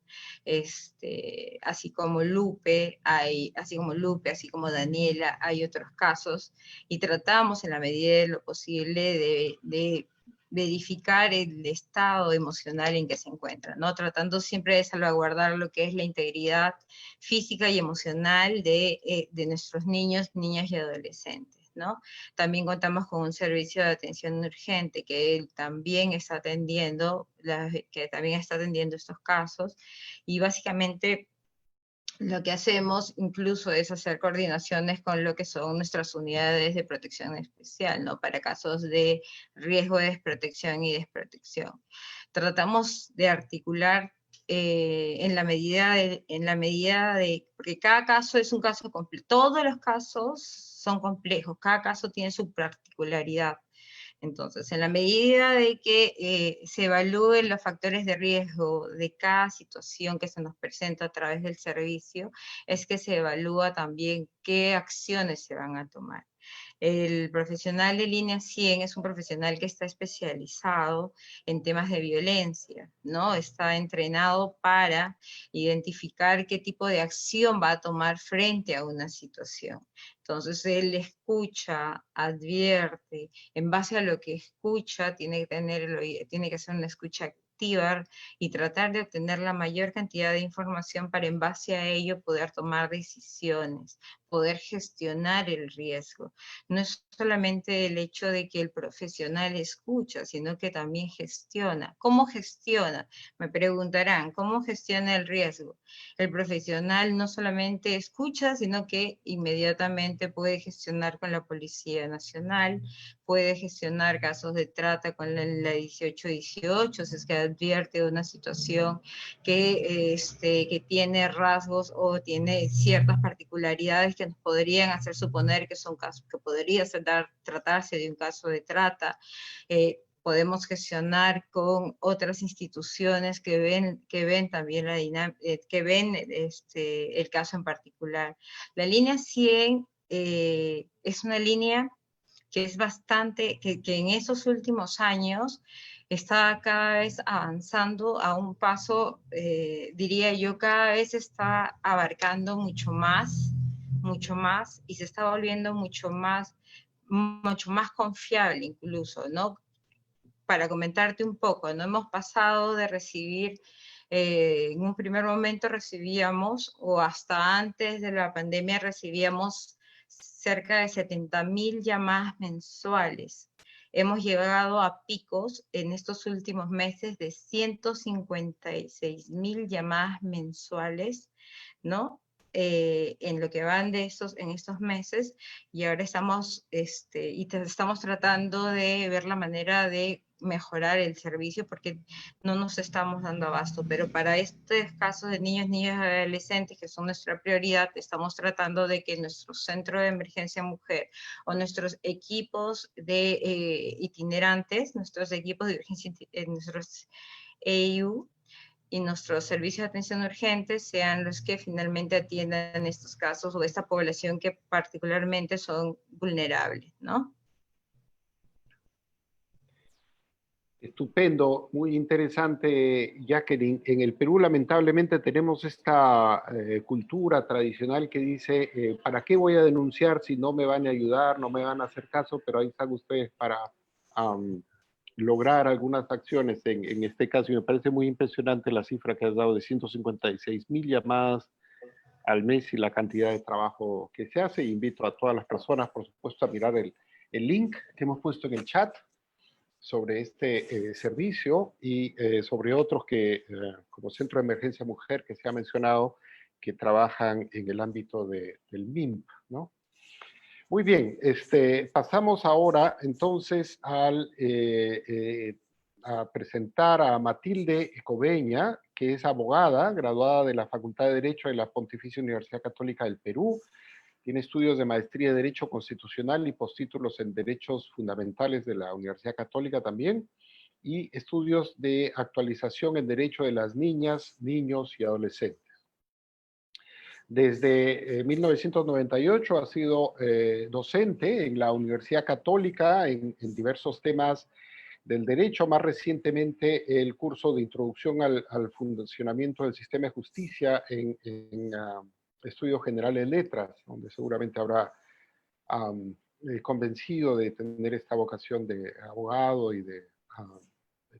así como Lupe, así como Daniela, hay otros casos, y tratamos en la medida de lo posible de verificar el estado emocional en que se encuentran, ¿no? Tratando siempre de salvaguardar lo que es la integridad física y emocional de nuestros niños, niñas y adolescentes, ¿no? También contamos con un servicio de atención urgente que también está atendiendo estos casos, y básicamente lo que hacemos incluso es hacer coordinaciones con lo que son nuestras unidades de protección especial, ¿no? Para casos de riesgo de desprotección y desprotección. Tratamos de articular en la medida de, porque cada caso es un caso complejo, todos los casos son complejos, cada caso tiene su particularidad. Entonces, en la medida de que se evalúen los factores de riesgo de cada situación que se nos presenta a través del servicio, es que se evalúa también qué acciones se van a tomar. El profesional de línea 100 es un profesional que está especializado en temas de violencia, ¿no? Está entrenado para identificar qué tipo de acción va a tomar frente a una situación. Entonces, él escucha, advierte, en base a lo que escucha, tiene que hacer una escucha activa y tratar de obtener la mayor cantidad de información para en base a ello poder tomar decisiones, poder gestionar el riesgo. No es solamente el hecho de que el profesional escucha, sino que también gestiona. ¿Cómo gestiona? Me preguntarán, ¿cómo gestiona el riesgo? El profesional no solamente escucha, sino que inmediatamente puede gestionar con la Policía Nacional, puede gestionar casos de trata con la 1818, si es que advierte una situación que tiene rasgos o tiene ciertas particularidades que nos podrían hacer suponer que son casos, que podría tratarse de un caso de trata. Podemos gestionar con otras instituciones que ven también el caso en particular. La línea 100 es una línea que es bastante, que en esos últimos años está cada vez avanzando a un paso, diría yo, cada vez está abarcando mucho más, y se está volviendo mucho más confiable incluso, ¿no? Para comentarte un poco, ¿no? Hemos pasado de recibir, en un primer momento recibíamos, o hasta antes de la pandemia recibíamos cerca de 70.000 llamadas mensuales. Hemos llegado a picos en estos últimos meses de 156.000 llamadas mensuales, ¿no? en lo que van en estos meses, y ahora estamos tratando de ver la manera de mejorar el servicio porque no nos estamos dando abasto, pero para estos casos de niños, niñas y adolescentes que son nuestra prioridad, estamos tratando de que nuestro centro de emergencia mujer o nuestros equipos de itinerantes, nuestros equipos de urgencia, nuestros EIU y nuestros servicios de atención urgente sean los que finalmente atiendan estos casos o esta población que particularmente son vulnerables, ¿no? Estupendo, muy interesante, Jacqueline. En el Perú, lamentablemente, tenemos esta cultura tradicional que dice, ¿para qué voy a denunciar si no me van a ayudar, no me van a hacer caso? Pero ahí están ustedes para lograr algunas acciones en este caso. Y me parece muy impresionante la cifra que has dado de 156,000 llamadas al mes y la cantidad de trabajo que se hace. Invito a todas las personas, por supuesto, a mirar el link que hemos puesto en el chat sobre este servicio y sobre otros que, como Centro de Emergencia Mujer, que se ha mencionado, que trabajan en el ámbito del MIMP, ¿no? Muy bien, pasamos ahora entonces a presentar a Matilde Cobeña, que es abogada, graduada de la Facultad de Derecho de la Pontificia Universidad Católica del Perú. Tiene estudios de maestría de Derecho Constitucional y postítulos en Derechos Fundamentales de la Universidad Católica también, y estudios de actualización en Derecho de las Niñas, Niños y Adolescentes. Desde 1998 ha sido docente en la Universidad Católica en diversos temas del derecho, más recientemente el curso de Introducción al Funcionamiento del Sistema de Justicia en Estudios Generales de Letras, donde seguramente habrá convencido de tener esta vocación de abogado y de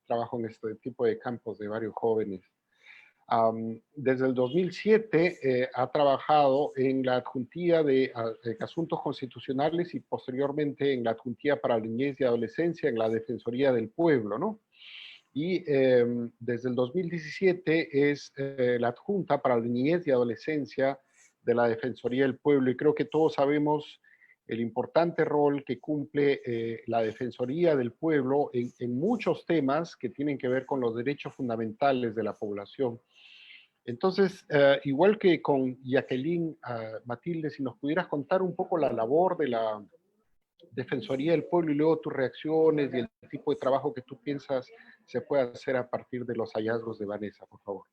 trabajo en este tipo de campos de varios jóvenes. Desde el 2007 ha trabajado en la adjuntía de asuntos constitucionales y posteriormente en la adjuntía para la niñez y adolescencia en la Defensoría del Pueblo, ¿no? Y desde el 2017 es la adjunta para la niñez y adolescencia de la Defensoría del Pueblo, y creo que todos sabemos el importante rol que cumple la Defensoría del Pueblo en muchos temas que tienen que ver con los derechos fundamentales de la población. Entonces, igual que con Jacqueline, Matilde, si nos pudieras contar un poco la labor de la Defensoría del Pueblo y luego tus reacciones y el tipo de trabajo que tú piensas se puede hacer a partir de los hallazgos de Vanessa, por favor.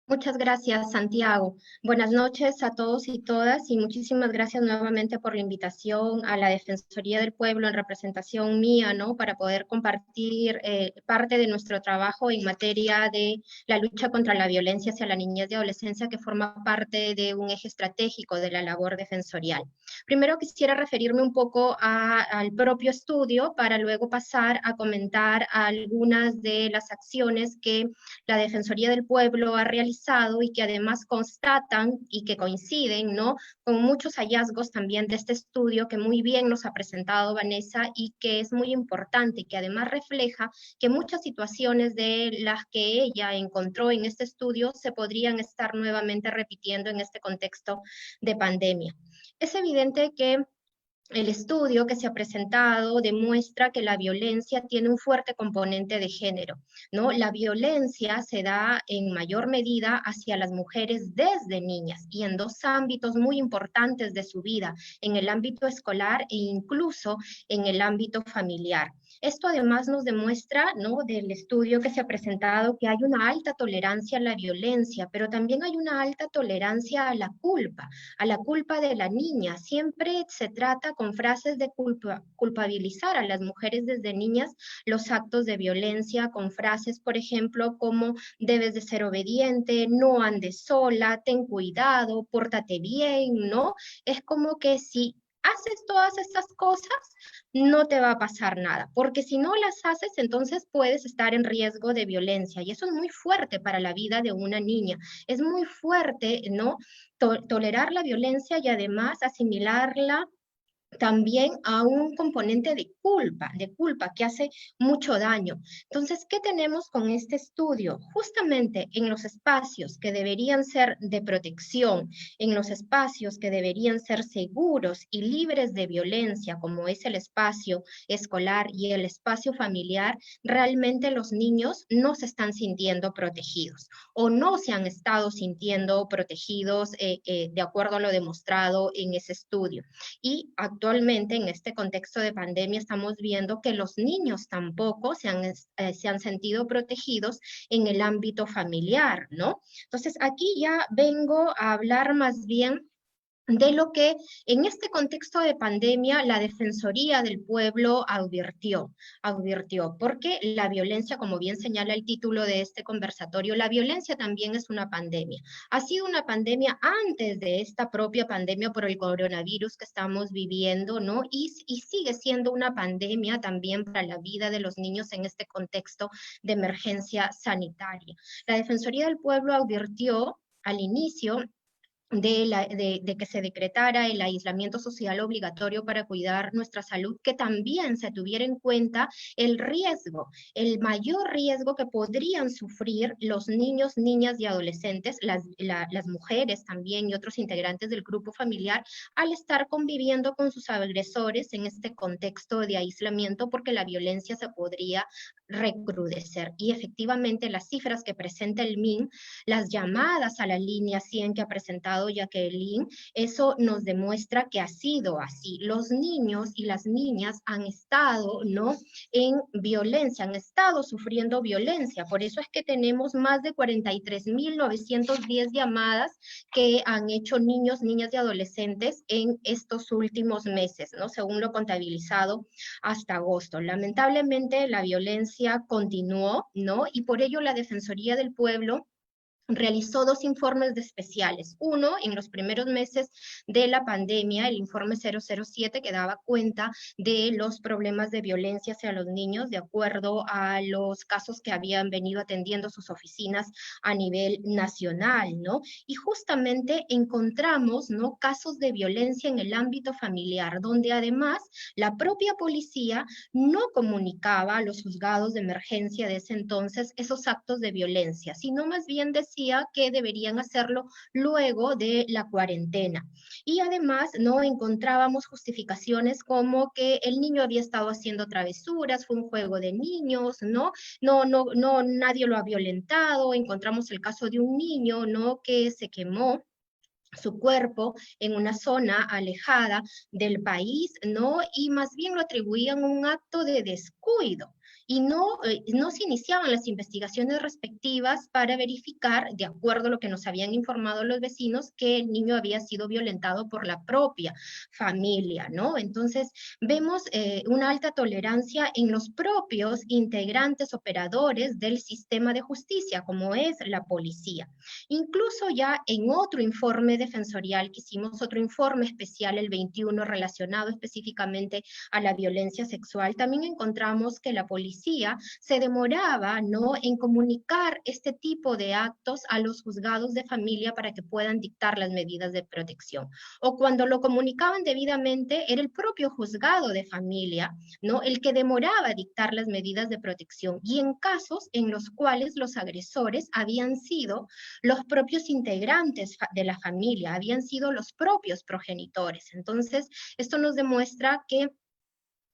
Muchas gracias, Santiago. Buenas noches a todos y todas y muchísimas gracias nuevamente por la invitación a la Defensoría del Pueblo en representación mía, ¿no? Para poder compartir parte de nuestro trabajo en materia de la lucha contra la violencia hacia la niñez y adolescencia, que forma parte de un eje estratégico de la labor defensorial. Primero quisiera referirme un poco al propio estudio para luego pasar a comentar algunas de las acciones que la Defensoría del Pueblo ha realizado y que además constatan y que coinciden, ¿no?, con muchos hallazgos también de este estudio que muy bien nos ha presentado Vanessa y que es muy importante y que además refleja que muchas situaciones de las que ella encontró en este estudio se podrían estar nuevamente repitiendo en este contexto de pandemia. Es evidente que el estudio que se ha presentado demuestra que la violencia tiene un fuerte componente de género, ¿no? La violencia se da en mayor medida hacia las mujeres desde niñas y en dos ámbitos muy importantes de su vida, en el ámbito escolar e incluso en el ámbito familiar. Esto además nos demuestra, ¿no?, del estudio que se ha presentado, que hay una alta tolerancia a la violencia, pero también hay una alta tolerancia a la culpa de la niña. Siempre se trata con frases de culpabilizar a las mujeres desde niñas los actos de violencia, con frases, por ejemplo, como debes de ser obediente, no andes sola, ten cuidado, pórtate bien, ¿no? Es como que si haces todas estas cosas, no te va a pasar nada, porque si no las haces, entonces puedes estar en riesgo de violencia, y eso es muy fuerte para la vida de una niña, es muy fuerte, ¿no?, tolerar la violencia y además asimilarla también a un componente de culpa que hace mucho daño. Entonces, ¿qué tenemos con este estudio? Justamente en los espacios que deberían ser de protección, en los espacios que deberían ser seguros y libres de violencia, como es el espacio escolar y el espacio familiar, realmente los niños no se están sintiendo protegidos o no se han estado sintiendo protegidos de acuerdo a lo demostrado en ese estudio. Y actualmente en este contexto de pandemia estamos viendo que los niños tampoco se han sentido protegidos en el ámbito familiar, ¿no? Entonces aquí ya vengo a hablar más bien de lo que en este contexto de pandemia la Defensoría del Pueblo advirtió, porque la violencia, como bien señala el título de este conversatorio, la violencia también es una pandemia. Ha sido una pandemia antes de esta propia pandemia por el coronavirus que estamos viviendo, ¿no? Y sigue siendo una pandemia también para la vida de los niños en este contexto de emergencia sanitaria. La Defensoría del Pueblo advirtió al inicio de que se decretara el aislamiento social obligatorio para cuidar nuestra salud, que también se tuviera en cuenta el riesgo, el mayor riesgo que podrían sufrir los niños, niñas y adolescentes, las mujeres también y otros integrantes del grupo familiar, al estar conviviendo con sus agresores en este contexto de aislamiento, porque la violencia se podría recrudecer. Y efectivamente las cifras que presenta el MIN, las llamadas a la línea 100 que ha presentado Jacqueline, eso nos demuestra que ha sido así. Los niños y las niñas han estado, ¿no?, en violencia, han estado sufriendo violencia. Por eso es que tenemos más de 43.910 llamadas que han hecho niños, niñas y adolescentes en estos últimos meses, ¿no?, según lo contabilizado hasta agosto. Lamentablemente la violencia continuó, ¿no?, y por ello la Defensoría del Pueblo realizó 2 informes especiales. Uno, en los primeros meses de la pandemia, el informe 007, que daba cuenta de los problemas de violencia hacia los niños, de acuerdo a los casos que habían venido atendiendo sus oficinas a nivel nacional, ¿no? Y justamente encontramos, ¿no?, casos de violencia en el ámbito familiar, donde además la propia policía no comunicaba a los juzgados de emergencia de ese entonces esos actos de violencia, sino más bien decía que deberían hacerlo luego de la cuarentena. Y además no encontrábamos justificaciones como que el niño había estado haciendo travesuras, fue un juego de niños, ¿no? No, nadie lo ha violentado. Encontramos el caso de un niño, ¿no?, que se quemó su cuerpo en una zona alejada del país, ¿no? Y más bien lo atribuían a un acto de descuido. Y no se iniciaban las investigaciones respectivas para verificar, de acuerdo a lo que nos habían informado los vecinos, que el niño había sido violentado por la propia familia, ¿no? Entonces, vemos una alta tolerancia en los propios integrantes operadores del sistema de justicia, como es la policía. Incluso ya en otro informe defensorial que hicimos, otro informe especial, el 21, relacionado específicamente a la violencia sexual, también encontramos que la policía se demoraba, ¿no?, en comunicar este tipo de actos a los juzgados de familia para que puedan dictar las medidas de protección. O cuando lo comunicaban debidamente, era el propio juzgado de familia, ¿no?, el que demoraba a dictar las medidas de protección. Y en casos en los cuales los agresores habían sido los propios integrantes de la familia, habían sido los propios progenitores. Entonces, esto nos demuestra que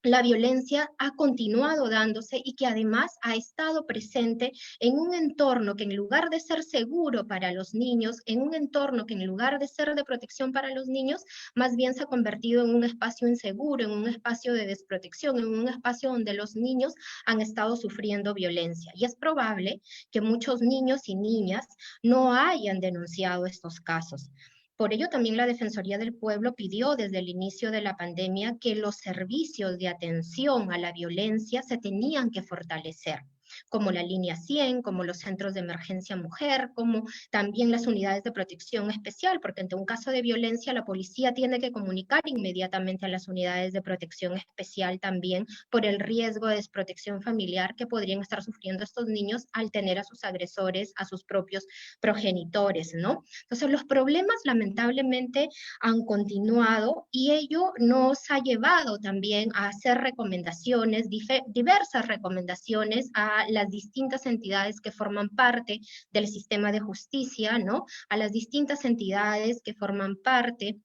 la violencia ha continuado dándose y que además ha estado presente en un entorno que, en lugar de ser seguro para los niños, en un entorno que en lugar de ser de protección para los niños, más bien se ha convertido en un espacio inseguro, en un espacio de desprotección, en un espacio donde los niños han estado sufriendo violencia. Y es probable que muchos niños y niñas no hayan denunciado estos casos. Por ello, también la Defensoría del Pueblo pidió desde el inicio de la pandemia que los servicios de atención a la violencia se tenían que fortalecer. como la línea 100, como los centros de emergencia mujer, como también las unidades de protección especial, porque ante un caso de violencia la policía tiene que comunicar inmediatamente a las unidades de protección especial también por el riesgo de desprotección familiar que podrían estar sufriendo estos niños al tener a sus agresores, a sus propios progenitores, ¿no? Entonces los problemas lamentablemente han continuado y ello nos ha llevado también a hacer recomendaciones, diversas recomendaciones a las distintas entidades que forman parte del sistema de justicia, ¿no? A las distintas entidades que forman parte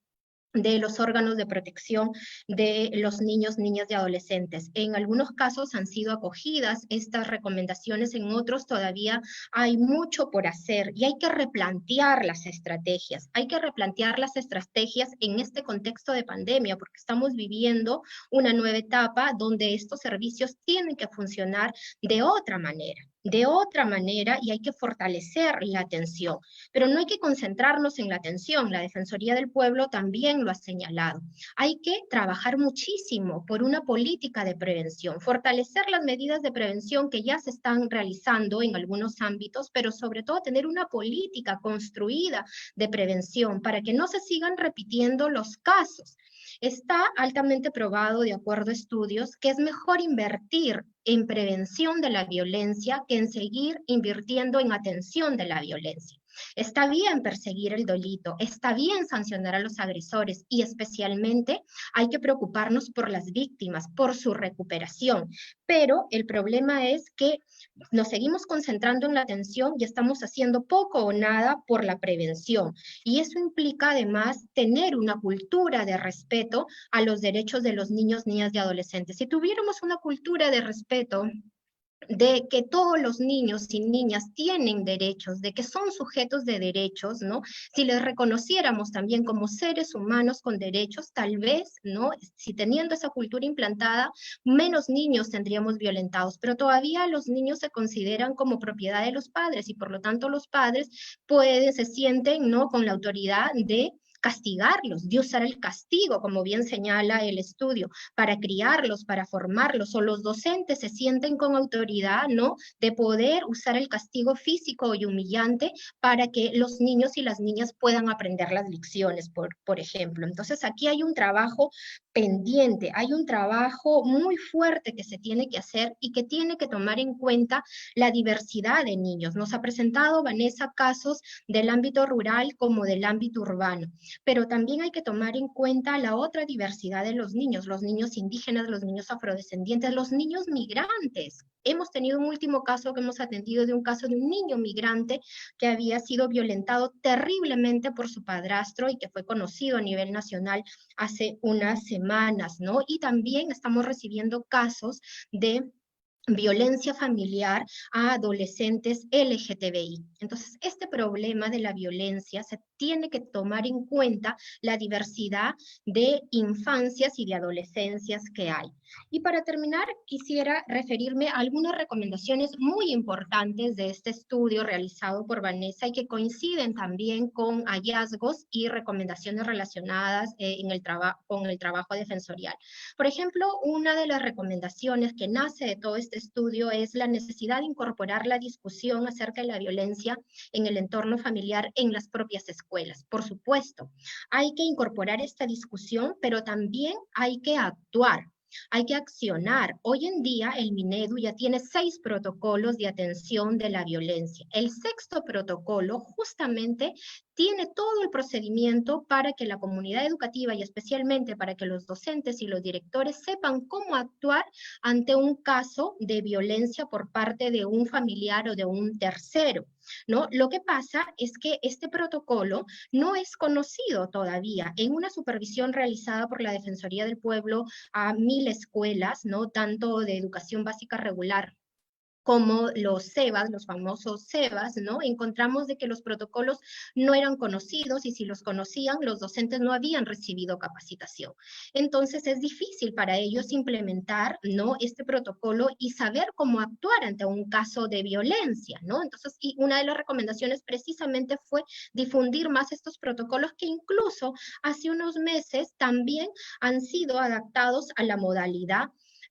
de los órganos de protección de los niños, niñas y adolescentes. En algunos casos han sido acogidas estas recomendaciones, en otros todavía hay mucho por hacer y hay que replantear las estrategias. Hay que replantear las estrategias en este contexto de pandemia, porque estamos viviendo una nueva etapa donde estos servicios tienen que funcionar de otra manera y hay que fortalecer la atención, pero no hay que concentrarnos en la atención. La Defensoría del Pueblo también lo ha señalado. Hay que trabajar muchísimo por una política de prevención, fortalecer las medidas de prevención que ya se están realizando en algunos ámbitos, pero sobre todo tener una política construida de prevención para que no se sigan repitiendo los casos. Está altamente probado, de acuerdo a estudios, que es mejor invertir en prevención de la violencia que en seguir invirtiendo en atención de la violencia. Está bien perseguir el delito, está bien sancionar a los agresores y especialmente hay que preocuparnos por las víctimas, por su recuperación. Pero el problema es que nos seguimos concentrando en la atención y estamos haciendo poco o nada por la prevención. Y eso implica además tener una cultura de respeto a los derechos de los niños, niñas y adolescentes. Si tuviéramos una cultura de respeto, de que todos los niños y niñas tienen derechos, de que son sujetos de derechos, ¿no? Si les reconociéramos también como seres humanos con derechos, tal vez, ¿no? Si teniendo esa cultura implantada, menos niños tendríamos violentados, pero todavía los niños se consideran como propiedad de los padres y por lo tanto los padres se sienten, ¿no? Con la autoridad de castigarlos, de usar el castigo, como bien señala el estudio, para criarlos, para formarlos, o los docentes se sienten con autoridad, ¿no?, de poder usar el castigo físico y humillante para que los niños y las niñas puedan aprender las lecciones, por ejemplo. Entonces aquí hay un trabajo pendiente, hay un trabajo muy fuerte que se tiene que hacer y que tiene que tomar en cuenta la diversidad de niños. Nos ha presentado Vanessa casos del ámbito rural como del ámbito urbano, pero también hay que tomar en cuenta la otra diversidad de los niños indígenas, los niños afrodescendientes, los niños migrantes. Hemos tenido un último caso que hemos atendido de un caso de un niño migrante que había sido violentado terriblemente por su padrastro y que fue conocido a nivel nacional hace unas semanas, ¿no? Y también estamos recibiendo casos de violencia familiar a adolescentes LGTBI. Entonces, este problema de la violencia se tiene que tomar en cuenta la diversidad de infancias y de adolescencias que hay. Y para terminar, quisiera referirme a algunas recomendaciones muy importantes de este estudio realizado por Vanessa y que coinciden también con hallazgos y recomendaciones relacionadas con el trabajo defensorial. Por ejemplo, una de las recomendaciones que nace de todo este estudio es la necesidad de incorporar la discusión acerca de la violencia en el entorno familiar en las propias escuelas. Por supuesto, hay que incorporar esta discusión, pero también hay que actuar. Hay que accionar. Hoy en día el Minedu ya tiene 6 protocolos de atención de la violencia. El 6º protocolo justamente tiene todo el procedimiento para que la comunidad educativa y especialmente para que los docentes y los directores sepan cómo actuar ante un caso de violencia por parte de un familiar o de un tercero, ¿no? Lo que pasa es que este protocolo no es conocido todavía. En una supervisión realizada por la Defensoría del Pueblo a 1000 escuelas, ¿no?, tanto de educación básica regular como los CEBAS, los famosos CEBAS, ¿no?, encontramos de que los protocolos no eran conocidos y si los conocían, los docentes no habían recibido capacitación. Entonces es difícil para ellos implementar, ¿no?, este protocolo y saber cómo actuar ante un caso de violencia, ¿no? Entonces, y una de las recomendaciones precisamente fue difundir más estos protocolos que incluso hace unos meses también han sido adaptados a la modalidad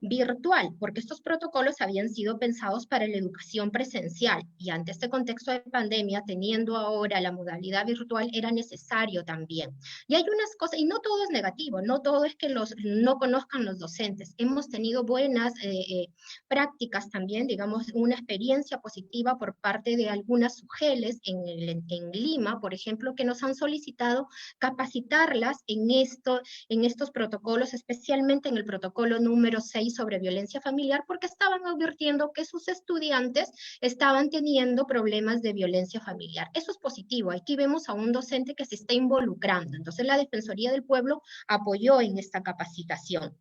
virtual, porque estos protocolos habían sido pensados para la educación presencial, y ante este contexto de pandemia, teniendo ahora la modalidad virtual, era necesario también. Y hay unas cosas, y no todo es negativo, no todo es que no conozcan los docentes. Hemos tenido buenas prácticas también, digamos, una experiencia positiva por parte de algunas UGELes en Lima, por ejemplo, que nos han solicitado capacitarlas en estos protocolos, especialmente en el protocolo número 6 sobre violencia familiar, porque estaban advirtiendo que sus estudiantes estaban teniendo problemas de violencia familiar. Eso es positivo. Aquí vemos a un docente que se está involucrando. Entonces, la Defensoría del Pueblo apoyó en esta capacitación.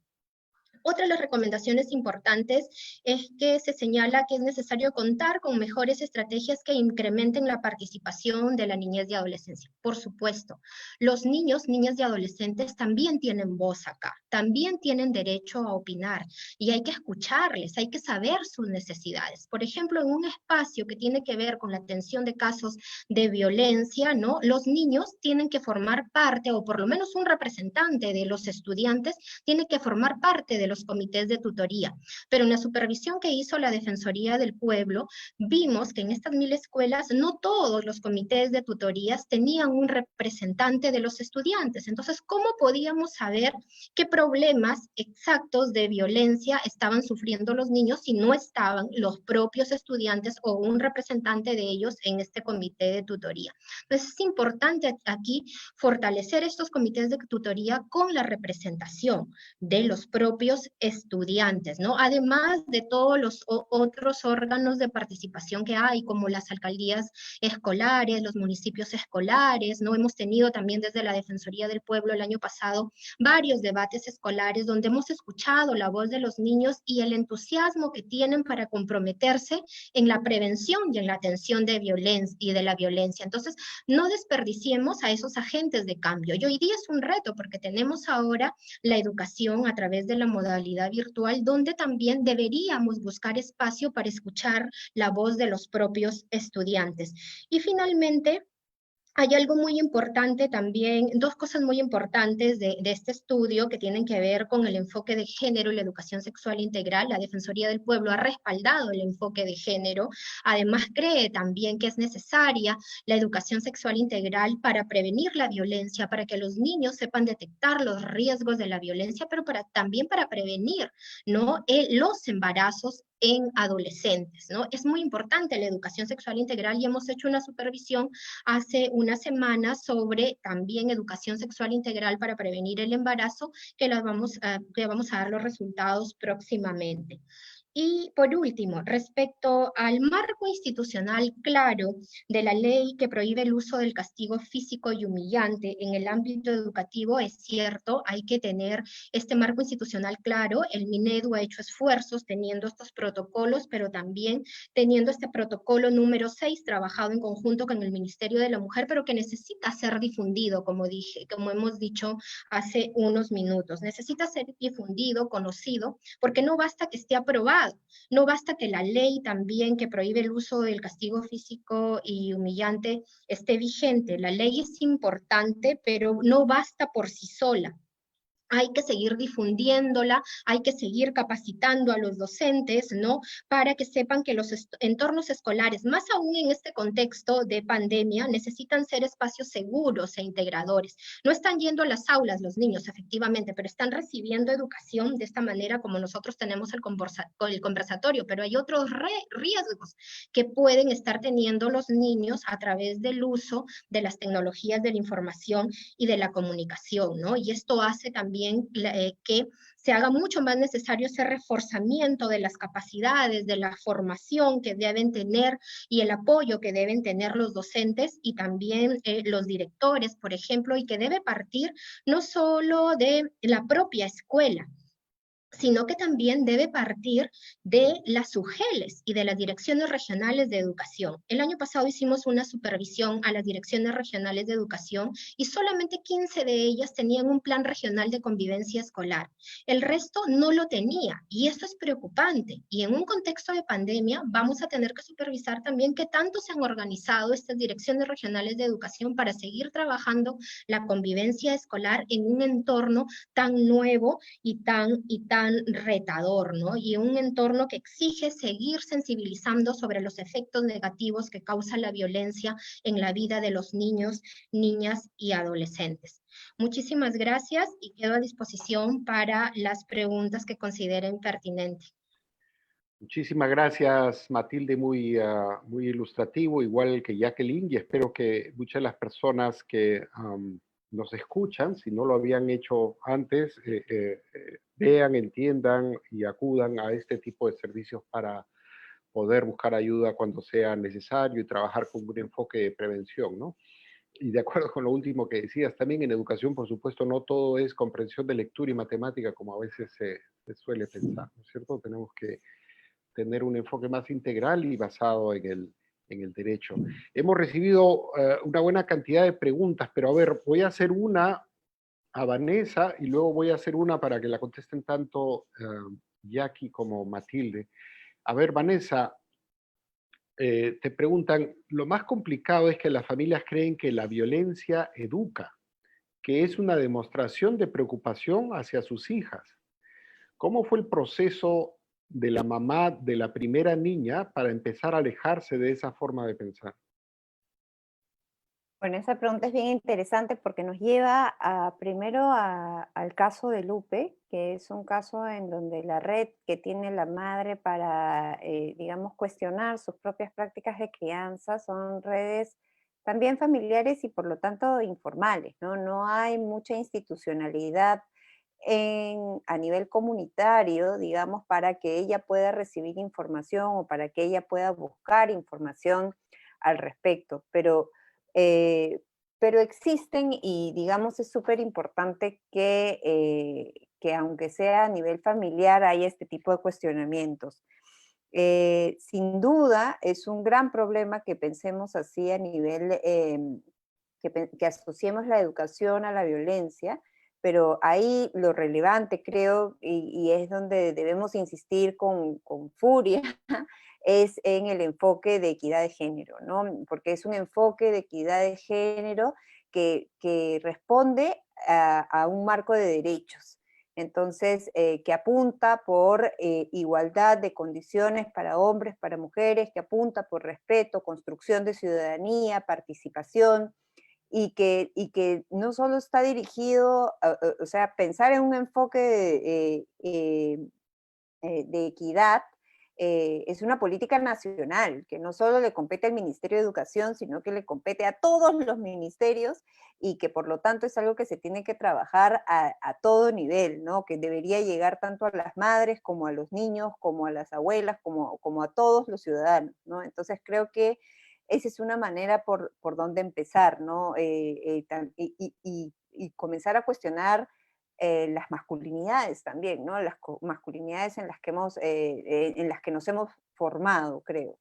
Otra de las recomendaciones importantes es que se señala que es necesario contar con mejores estrategias que incrementen la participación de la niñez y adolescencia. Por supuesto, los niños, niñas y adolescentes también tienen voz acá, también tienen derecho a opinar y hay que escucharles, hay que saber sus necesidades. Por ejemplo, en un espacio que tiene que ver con la atención de casos de violencia, ¿no? Los niños tienen que formar parte, o por lo menos un representante de los estudiantes tiene que formar parte de los comités de tutoría. Pero en la supervisión que hizo la Defensoría del Pueblo, vimos que en estas 1000 escuelas no todos los comités de tutorías tenían un representante de los estudiantes. Entonces, ¿cómo podíamos saber qué problemas exactos de violencia estaban sufriendo los niños si no estaban los propios estudiantes o un representante de ellos en este comité de tutoría? Entonces, es importante aquí fortalecer estos comités de tutoría con la representación de los propios estudiantes, ¿no? Además de todos los otros órganos de participación que hay, como las alcaldías escolares, los municipios escolares, ¿no? Hemos tenido también desde la Defensoría del Pueblo el año pasado varios debates escolares donde hemos escuchado la voz de los niños y el entusiasmo que tienen para comprometerse en la prevención y en la atención de violencia y de la violencia. Entonces, no desperdiciemos a esos agentes de cambio. Y hoy día es un reto porque tenemos ahora la educación a través de la modalidad virtual, donde también deberíamos buscar espacio para escuchar la voz de los propios estudiantes. Y finalmente, hay algo muy importante también, dos cosas muy importantes de este estudio que tienen que ver con el enfoque de género y la educación sexual integral. La Defensoría del Pueblo ha respaldado el enfoque de género. Además, cree también que es necesaria la educación sexual integral para prevenir la violencia, para que los niños sepan detectar los riesgos de la violencia, pero también para prevenir, ¿no? Los embarazos en adolescentes, ¿no? Es muy importante la educación sexual integral y hemos hecho una supervisión hace unas semanas sobre también educación sexual integral para prevenir el embarazo, que vamos a dar los resultados próximamente. Y por último, respecto al marco institucional claro de la ley que prohíbe el uso del castigo físico y humillante en el ámbito educativo, es cierto, hay que tener este marco institucional claro. El Minedu ha hecho esfuerzos teniendo estos protocolos, pero también teniendo este protocolo número 6, trabajado en conjunto con el Ministerio de la Mujer, pero que necesita ser difundido, como hemos dicho hace unos minutos. Necesita ser difundido, conocido, porque no basta que esté aprobado. No basta que la ley también que prohíbe el uso del castigo físico y humillante esté vigente. La ley es importante, pero no basta por sí sola. Hay que seguir difundiéndola, hay que seguir capacitando a los docentes, ¿no? Para que sepan que los entornos escolares, más aún en este contexto de pandemia, necesitan ser espacios seguros e integradores. No están yendo a las aulas los niños, efectivamente, pero están recibiendo educación de esta manera como nosotros tenemos el conversatorio, pero hay otros riesgos que pueden estar teniendo los niños a través del uso de las tecnologías de la información y de la comunicación, ¿no? Y esto hace también que se haga mucho más necesario ese reforzamiento de las capacidades, de la formación que deben tener y el apoyo que deben tener los docentes y también los directores, por ejemplo, y que debe partir no solo de la propia escuela, sino que también debe partir de las UGELes y de las direcciones regionales de educación. El año pasado hicimos una supervisión a las direcciones regionales de educación y solamente 15 de ellas tenían un plan regional de convivencia escolar. El resto no lo tenía y eso es preocupante. Y en un contexto de pandemia vamos a tener que supervisar también qué tanto se han organizado estas direcciones regionales de educación para seguir trabajando la convivencia escolar en un entorno tan nuevo y tan tan retador, ¿no? Y un entorno que exige seguir sensibilizando sobre los efectos negativos que causa la violencia en la vida de los niños, niñas y adolescentes. Muchísimas gracias y quedo a disposición para las preguntas que consideren pertinentes. Muchísimas gracias, Matilde, muy ilustrativo, igual que Jacqueline, y espero que muchas de las personas que nos escuchan, si no lo habían hecho antes, vean, entiendan y acudan a este tipo de servicios para poder buscar ayuda cuando sea necesario y trabajar con un enfoque de prevención, ¿no? Y de acuerdo con lo último que decías, también en educación, por supuesto, no todo es comprensión de lectura y matemática como a veces se suele pensar, ¿no es cierto? Tenemos que tener un enfoque más integral y basado en el derecho. Hemos recibido una buena cantidad de preguntas, pero a ver, voy a hacer una a Vanessa y luego voy a hacer una para que la contesten tanto Jackie como Matilde. A ver, Vanessa, te preguntan, lo más complicado es que las familias creen que la violencia educa, que es una demostración de preocupación hacia sus hijas. ¿Cómo fue el proceso de la mamá de la primera niña para empezar a alejarse de esa forma de pensar? Bueno, esa pregunta es bien interesante porque nos lleva al caso de Lupe, que es un caso en donde la red que tiene la madre para, digamos, cuestionar sus propias prácticas de crianza son redes también familiares y por lo tanto informales, ¿no? No hay mucha institucionalidad a nivel comunitario, digamos, para que ella pueda recibir información o para que ella pueda buscar información al respecto. Eh, pero existen y, digamos, es súper importante que aunque sea a nivel familiar, haya este tipo de cuestionamientos. Sin duda, es un gran problema que pensemos así a nivel, que asociemos la educación a la violencia, pero ahí lo relevante, creo, y es donde debemos insistir con furia, es en el enfoque de equidad de género, ¿no? Porque es un enfoque de equidad de género que responde a un marco de derechos. Entonces, que apunta por igualdad de condiciones para hombres, para mujeres, que apunta por respeto, construcción de ciudadanía, participación, y que no solo está dirigido, o sea, pensar en un enfoque de equidad es una política nacional, que no solo le compete al Ministerio de Educación, sino que le compete a todos los ministerios y que por lo tanto es algo que se tiene que trabajar a todo nivel, ¿no? Que debería llegar tanto a las madres como a los niños, como a las abuelas, como a todos los ciudadanos, ¿no? Entonces creo que esa es una manera por donde empezar, ¿no? Y comenzar a cuestionar las masculinidades también, ¿no? Las masculinidades en las que en las que nos hemos formado, creo.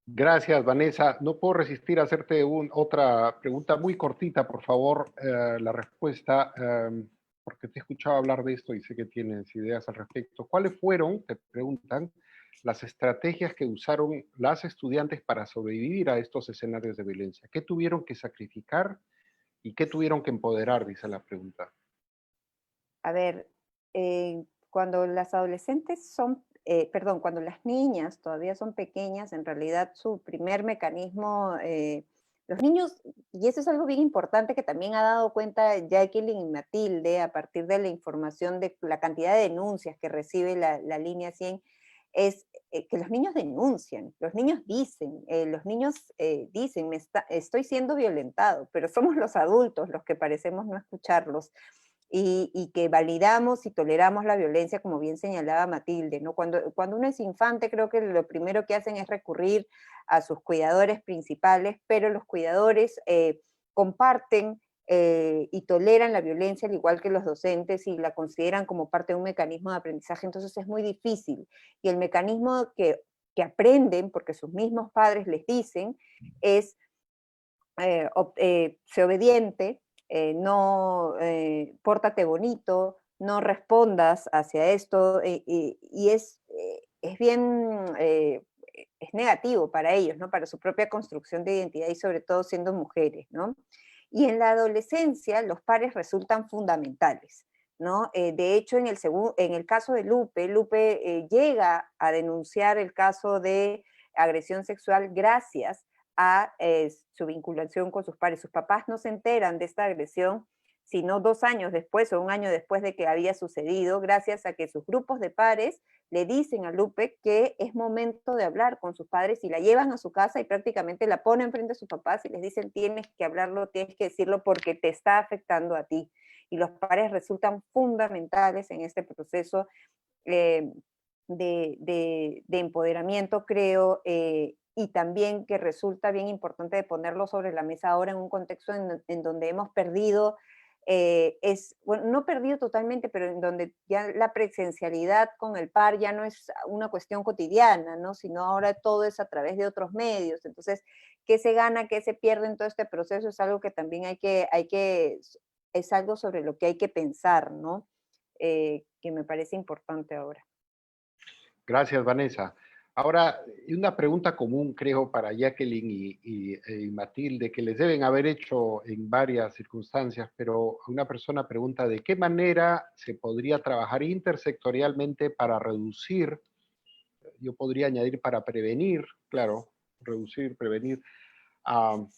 Gracias, Vanessa. No puedo resistir a hacerte otra pregunta muy cortita, por favor, la respuesta, porque te he escuchado hablar de esto y sé que tienes ideas al respecto. ¿Cuáles fueron, te preguntan, las estrategias que usaron las estudiantes para sobrevivir a estos escenarios de violencia? ¿Qué tuvieron que sacrificar y qué tuvieron que empoderar? Dice la pregunta. A ver, cuando las adolescentes son, perdón, cuando las niñas todavía son pequeñas, en realidad su primer mecanismo, los niños, y eso es algo bien importante que también ha dado cuenta Jacqueline y Matilde a partir de la información de la cantidad de denuncias que recibe la línea 100, es que los niños denuncian, los niños dicen, estoy siendo violentado, pero somos los adultos los que parecemos no escucharlos. Y que validamos y toleramos la violencia, como bien señalaba Matilde, ¿no? Cuando uno es infante, creo que lo primero que hacen es recurrir a sus cuidadores principales, pero los cuidadores comparten y toleran la violencia al igual que los docentes y la consideran como parte de un mecanismo de aprendizaje, entonces es muy difícil. Y el mecanismo que aprenden, porque sus mismos padres les dicen, es sé obediente, no, pórtate bonito, no respondas hacia esto, y es bien, es negativo para ellos, ¿no? Para su propia construcción de identidad y sobre todo siendo mujeres, ¿no? Y en la adolescencia los pares resultan fundamentales, ¿no? De hecho, en el caso de Lupe, Lupe llega a denunciar el caso de agresión sexual gracias a su vinculación con sus padres. Sus papás no se enteran de esta agresión sino 2 años después o 1 año después de que había sucedido, gracias a que sus grupos de pares le dicen a Lupe que es momento de hablar con sus padres y la llevan a su casa y prácticamente la ponen frente a sus papás y les dicen tienes que hablarlo, tienes que decirlo porque te está afectando a ti. Y los padres resultan fundamentales en este proceso de empoderamiento, creo, y también que resulta bien importante de ponerlo sobre la mesa ahora en un contexto en donde hemos perdido, bueno, no perdido totalmente, pero en donde ya la presencialidad con el par ya no es una cuestión cotidiana, ¿no? Sino ahora todo es a través de otros medios. Entonces, ¿qué se gana, qué se pierde en todo este proceso? Es algo que también es algo sobre lo que hay que pensar, ¿no? Que me parece importante ahora. Gracias, Vanessa. Ahora, una pregunta común, creo, para Jacqueline y Matilde, que les deben haber hecho en varias circunstancias, pero una persona pregunta de qué manera se podría trabajar intersectorialmente para reducir, yo podría añadir para prevenir, claro, reducir, prevenir,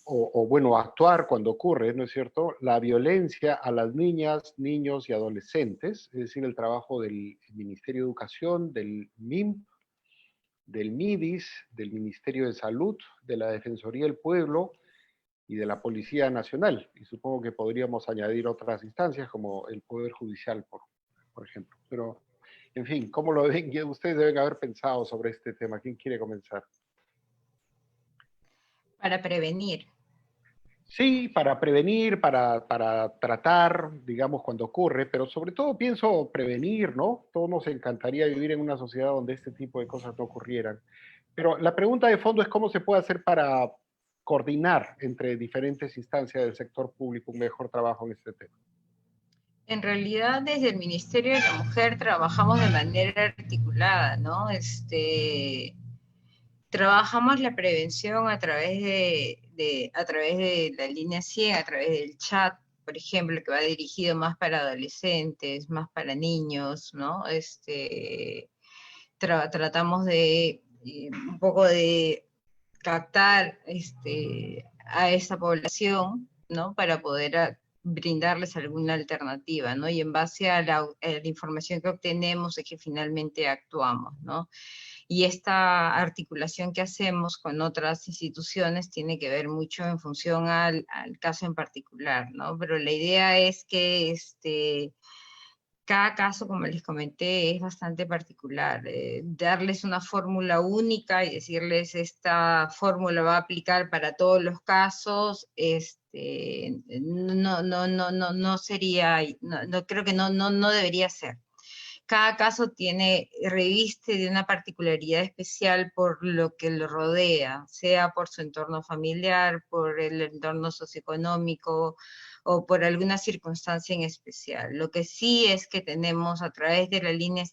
bueno, actuar cuando ocurre, ¿no es cierto?, la violencia a las niñas, niños y adolescentes, es decir, el trabajo del Ministerio de Educación, del MIM, del MIDIS, del Ministerio de Salud, de la Defensoría del Pueblo y de la Policía Nacional. Y supongo que podríamos añadir otras instancias como el Poder Judicial, por ejemplo. Pero, en fin, ¿cómo lo ven? Ustedes deben haber pensado sobre este tema. ¿Quién quiere comenzar? Para prevenir. Sí, para prevenir, para tratar, digamos, cuando ocurre, pero sobre todo pienso prevenir, ¿no? Todos nos encantaría vivir en una sociedad donde este tipo de cosas no ocurrieran. Pero la pregunta de fondo es cómo se puede hacer para coordinar entre diferentes instancias del sector público un mejor trabajo en este tema. En realidad, desde el Ministerio de la Mujer trabajamos de manera articulada, ¿no? Trabajamos la prevención a través de la línea 100, a través del chat, por ejemplo, que va dirigido más para adolescentes, más para niños, ¿no? Tratamos de un poco de captar a esa población, ¿no? Para poder brindarles alguna alternativa, ¿no? Y en base a la información que obtenemos es que finalmente actuamos, ¿no? Y esta articulación que hacemos con otras instituciones tiene que ver mucho en función al caso en particular, ¿no? Pero la idea es que cada caso, como les comenté, es bastante particular. Darles una fórmula única y decirles esta fórmula va a aplicar para todos los casos, no sería, no creo que no debería ser. Cada caso reviste de una particularidad especial por lo que lo rodea, sea por su entorno familiar, por el entorno socioeconómico o por alguna circunstancia en especial. Lo que sí es que tenemos a través de la línea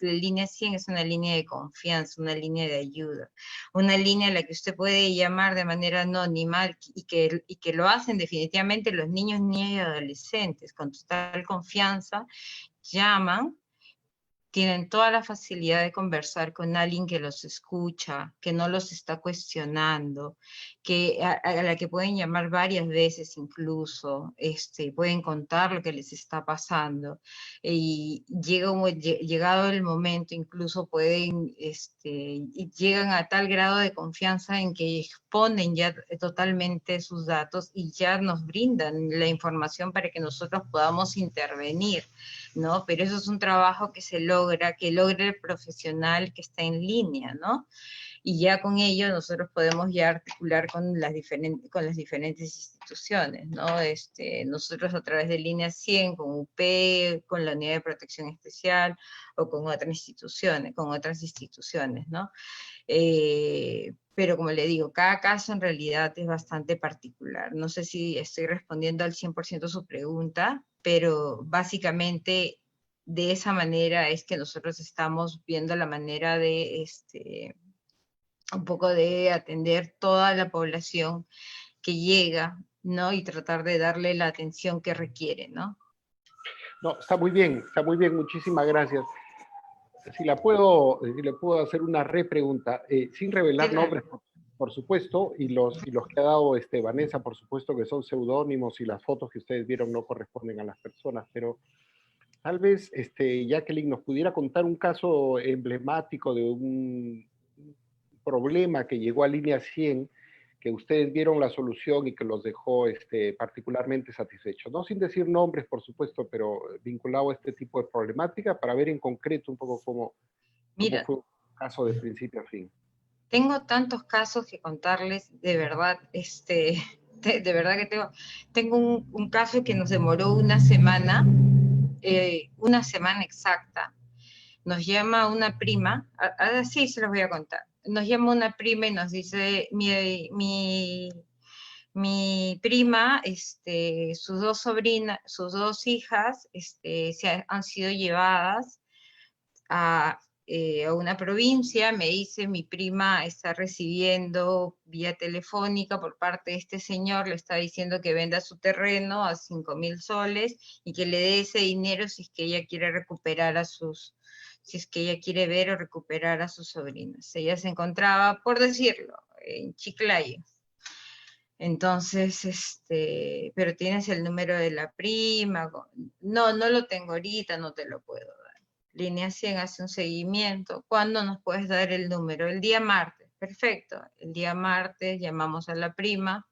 100 es una línea de confianza, una línea de ayuda, una línea a la que usted puede llamar de manera anónima y que lo hacen definitivamente los niños, niñas y adolescentes, con total confianza, llaman, tienen toda la facilidad de conversar con alguien que los escucha, que no los está cuestionando, a la que pueden llamar varias veces incluso, pueden contar lo que les está pasando, y llegado el momento incluso y llegan a tal grado de confianza en que exponen ya totalmente sus datos y ya nos brindan la información para que nosotros podamos intervenir, ¿no? Pero eso es un trabajo que logra el profesional que está en línea, ¿no? Y ya con ello nosotros podemos ya articular con las diferentes instituciones, ¿no? Nosotros a través de Línea 100, con UP, con la Unidad de Protección Especial, o con otras instituciones, ¿no? Pero como le digo, cada caso en realidad es bastante particular. No sé si estoy respondiendo al 100% su pregunta, pero básicamente de esa manera es que nosotros estamos viendo la manera de un poco de atender toda la población que llega, ¿no? Y tratar de darle la atención que requiere, ¿no? No, está muy bien, muchísimas gracias. Si le puedo hacer una repregunta, sin revelar Claro. nombres, por supuesto, y los que ha dado Vanessa, por supuesto que son seudónimos y las fotos que ustedes vieron no corresponden a las personas, pero tal vez Jacqueline nos pudiera contar un caso emblemático de un problema que llegó a línea 100, que ustedes vieron la solución y que los dejó particularmente satisfechos. No sin decir nombres, por supuesto, pero vinculado a este tipo de problemática para ver en concreto un poco cómo Mira, fue un caso de principio a fin. tengo tantos casos que contarles, de verdad, de verdad que tengo un caso que nos demoró una semana exacta. Nos llama una prima, sí se los voy a contar. Nos llama una prima y nos dice, mi prima, sus dos sobrinas, sus dos hijas, han sido llevadas a una provincia. Me dice, mi prima está recibiendo vía telefónica por parte de este señor, le está diciendo que venda su terreno a 5.000 soles y que le dé ese dinero si es que ella quiere recuperar si es que ella quiere ver o recuperar a sus sobrinas. Ella se encontraba, por decirlo, en Chiclayo. Entonces, pero tienes el número de la prima. No lo tengo ahorita, no te lo puedo dar. Línea 100 hace un seguimiento. ¿Cuándo nos puedes dar el número? El día martes. Perfecto. El día martes llamamos a la prima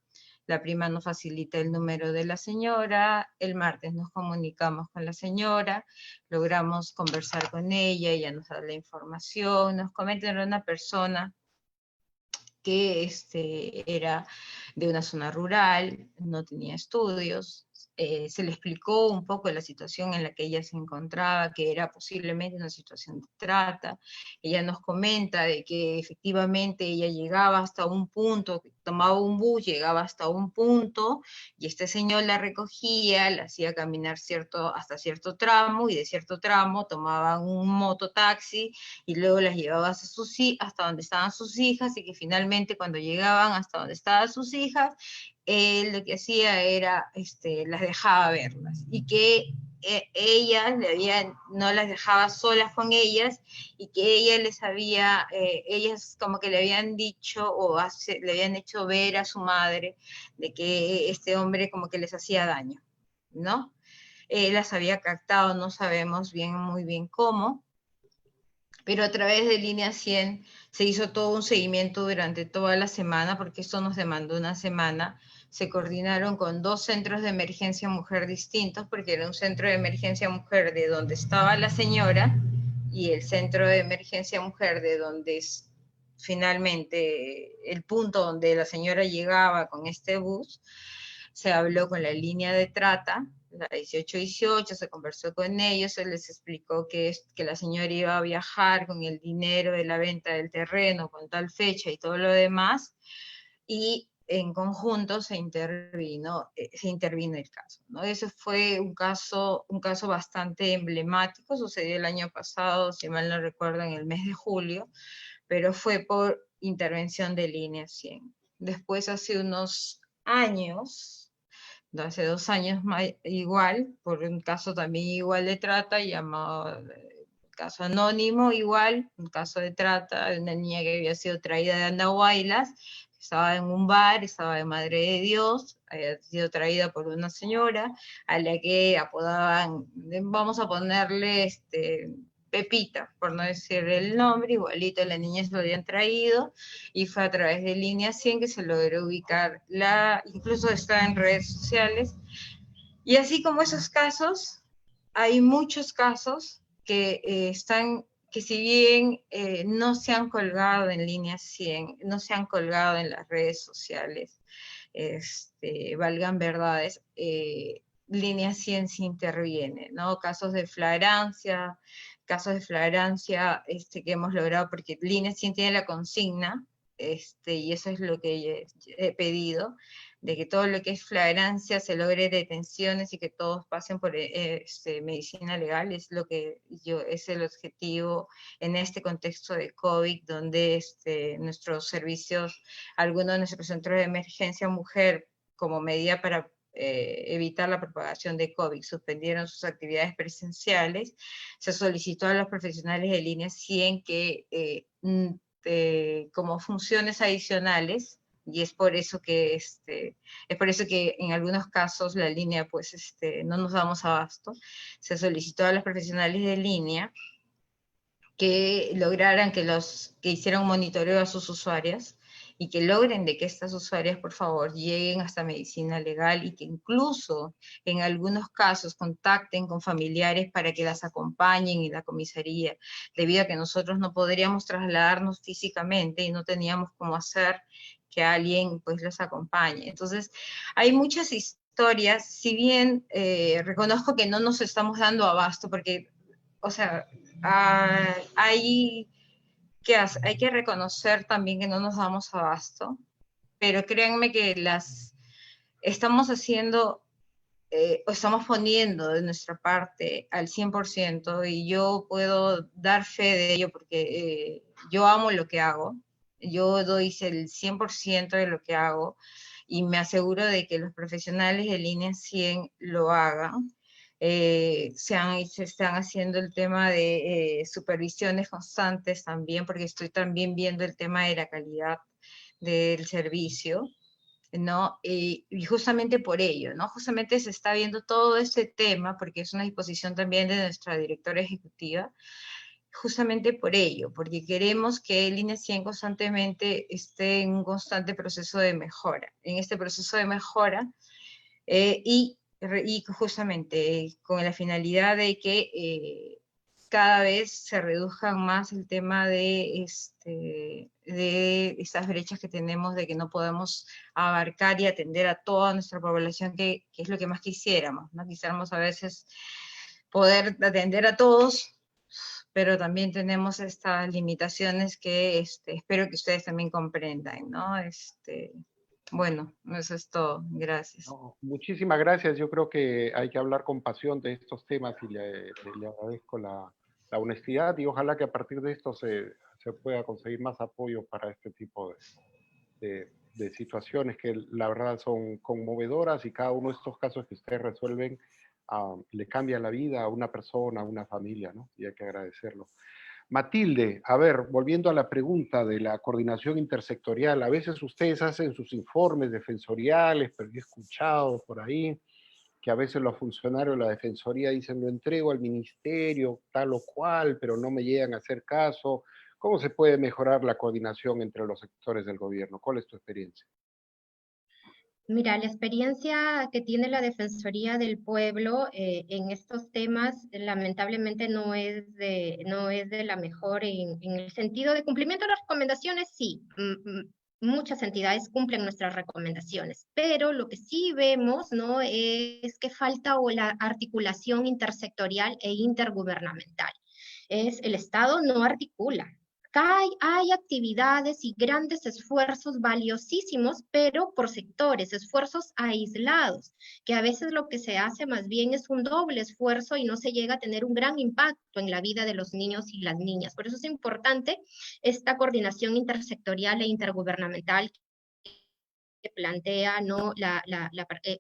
nos facilita el número de la señora, el martes nos comunicamos con la señora, logramos conversar con ella nos da la información, nos comenta, era una persona que era de una zona rural, no tenía estudios, se le explicó un poco la situación en la que ella se encontraba, que era posiblemente una situación de trata. Ella nos comenta de que efectivamente ella llegaba hasta un punto, tomaba un bus, llegaba hasta un punto, y este señor la recogía, la hacía caminar hasta cierto tramo, y de cierto tramo tomaban un mototaxi, y luego las llevaba hasta donde estaban sus hijas, y que finalmente cuando llegaban hasta donde estaban sus hijas, él lo que hacía era, las dejaba verlas, y que no las dejaba solas con ellas, y que ellas como que le habían dicho, le habían hecho ver a su madre, de que este hombre como que les hacía daño, ¿no? Las había captado, no sabemos muy bien cómo, pero a través de Línea 100 se hizo todo un seguimiento durante toda la semana, porque esto nos demandó una semana. Se coordinaron con 2 centros de emergencia mujer distintos, porque era un centro de emergencia mujer de donde estaba la señora y el centro de emergencia mujer de donde es finalmente el punto donde la señora llegaba con este bus. Se habló con la línea de trata, la 1818, se conversó con ellos, se les explicó que la señora iba a viajar con el dinero de la venta del terreno, con tal fecha y todo lo demás, y en conjunto se intervino el caso, ¿no? Ese fue un caso bastante emblemático, sucedió el año pasado, si mal no recuerdo, en el mes de julio, pero fue por intervención de Línea 100. Después, hace unos años, hace 2 años igual, por un caso también igual de trata, llamado caso anónimo igual, un caso de trata de una niña que había sido traída de Andahuaylas, estaba en un bar, estaba de Madre de Dios, había sido traída por una señora, a la que apodaban, vamos a ponerle Pepita, por no decir el nombre, igualito la niña se lo habían traído, y fue a través de Línea 100 que se logró ubicar, incluso está en redes sociales, y así como esos casos, hay muchos casos que que si bien no se han colgado en Línea 100, no se han colgado en las redes sociales, valgan verdades, Línea 100 sí interviene, ¿no? Casos de flagrancia que hemos logrado, porque Línea 100 tiene la consigna, y eso es lo que he pedido, de que todo lo que es flagrancia se logre detenciones y que todos pasen por medicina legal, es el objetivo en este contexto de COVID, donde nuestros servicios, algunos de nuestros centros de emergencia mujer, como medida para evitar la propagación de COVID, suspendieron sus actividades presenciales. Se solicitó a los profesionales de línea 100 que como funciones adicionales, y es por eso que en algunos casos la línea pues no nos damos abasto. Se solicitó a los profesionales de línea que lograran que hicieran un monitoreo a sus usuarias y que logren de que estas usuarias, por favor, lleguen hasta medicina legal y que incluso en algunos casos contacten con familiares para que las acompañen en la comisaría, debido a que nosotros no podríamos trasladarnos físicamente y no teníamos cómo hacer que alguien pues los acompañe. Entonces, hay muchas historias, si bien reconozco que no nos estamos dando abasto, porque, o sea, hay que reconocer también que no nos damos abasto, pero créanme que estamos haciendo, o estamos poniendo de nuestra parte al 100%, y yo puedo dar fe de ello porque yo amo lo que hago, yo doy el 100% de lo que hago, y me aseguro de que los profesionales de línea 100 lo hagan. Se están haciendo el tema de supervisiones constantes también, porque estoy también viendo el tema de la calidad del servicio, ¿no? Y justamente por ello, ¿no? Justamente se está viendo todo este tema, porque es una disposición también de nuestra directora ejecutiva, justamente por ello, porque queremos que Línea 100 constantemente esté en un constante proceso de mejora. En este proceso de mejora, y justamente con la finalidad de que cada vez se reduzcan más el tema de estas brechas que tenemos, de que no podemos abarcar y atender a toda nuestra población, que es lo que más quisiéramos, ¿no? Quisiéramos a veces poder atender a todos, pero también tenemos estas limitaciones que espero que ustedes también comprendan, ¿no? Bueno, eso es todo. Gracias. No, muchísimas gracias. Yo creo que hay que hablar con pasión de estos temas y le agradezco la honestidad, y ojalá que a partir de esto se pueda conseguir más apoyo para este tipo de situaciones que la verdad son conmovedoras, y cada uno de estos casos que ustedes resuelven le cambia la vida a una persona, a una familia, ¿no? Y hay que agradecerlo. Matilde, a ver, volviendo a la pregunta de la coordinación intersectorial, a veces ustedes hacen sus informes defensoriales, pero yo he escuchado por ahí que a veces los funcionarios de la Defensoría dicen: lo entrego al ministerio, tal o cual, pero no me llegan a hacer caso. ¿Cómo se puede mejorar la coordinación entre los sectores del gobierno? ¿Cuál es tu experiencia? Mira, la experiencia que tiene la Defensoría del Pueblo en estos temas lamentablemente no es de la mejor en el sentido de cumplimiento de las recomendaciones, sí. Muchas entidades cumplen nuestras recomendaciones, pero lo que sí vemos, ¿no?, es que falta la articulación intersectorial e intergubernamental. El Estado no articula. Acá hay actividades y grandes esfuerzos valiosísimos, pero por sectores, esfuerzos aislados, que a veces lo que se hace más bien es un doble esfuerzo y no se llega a tener un gran impacto en la vida de los niños y las niñas. Por eso es importante esta coordinación intersectorial e intergubernamental que plantea, ¿no?,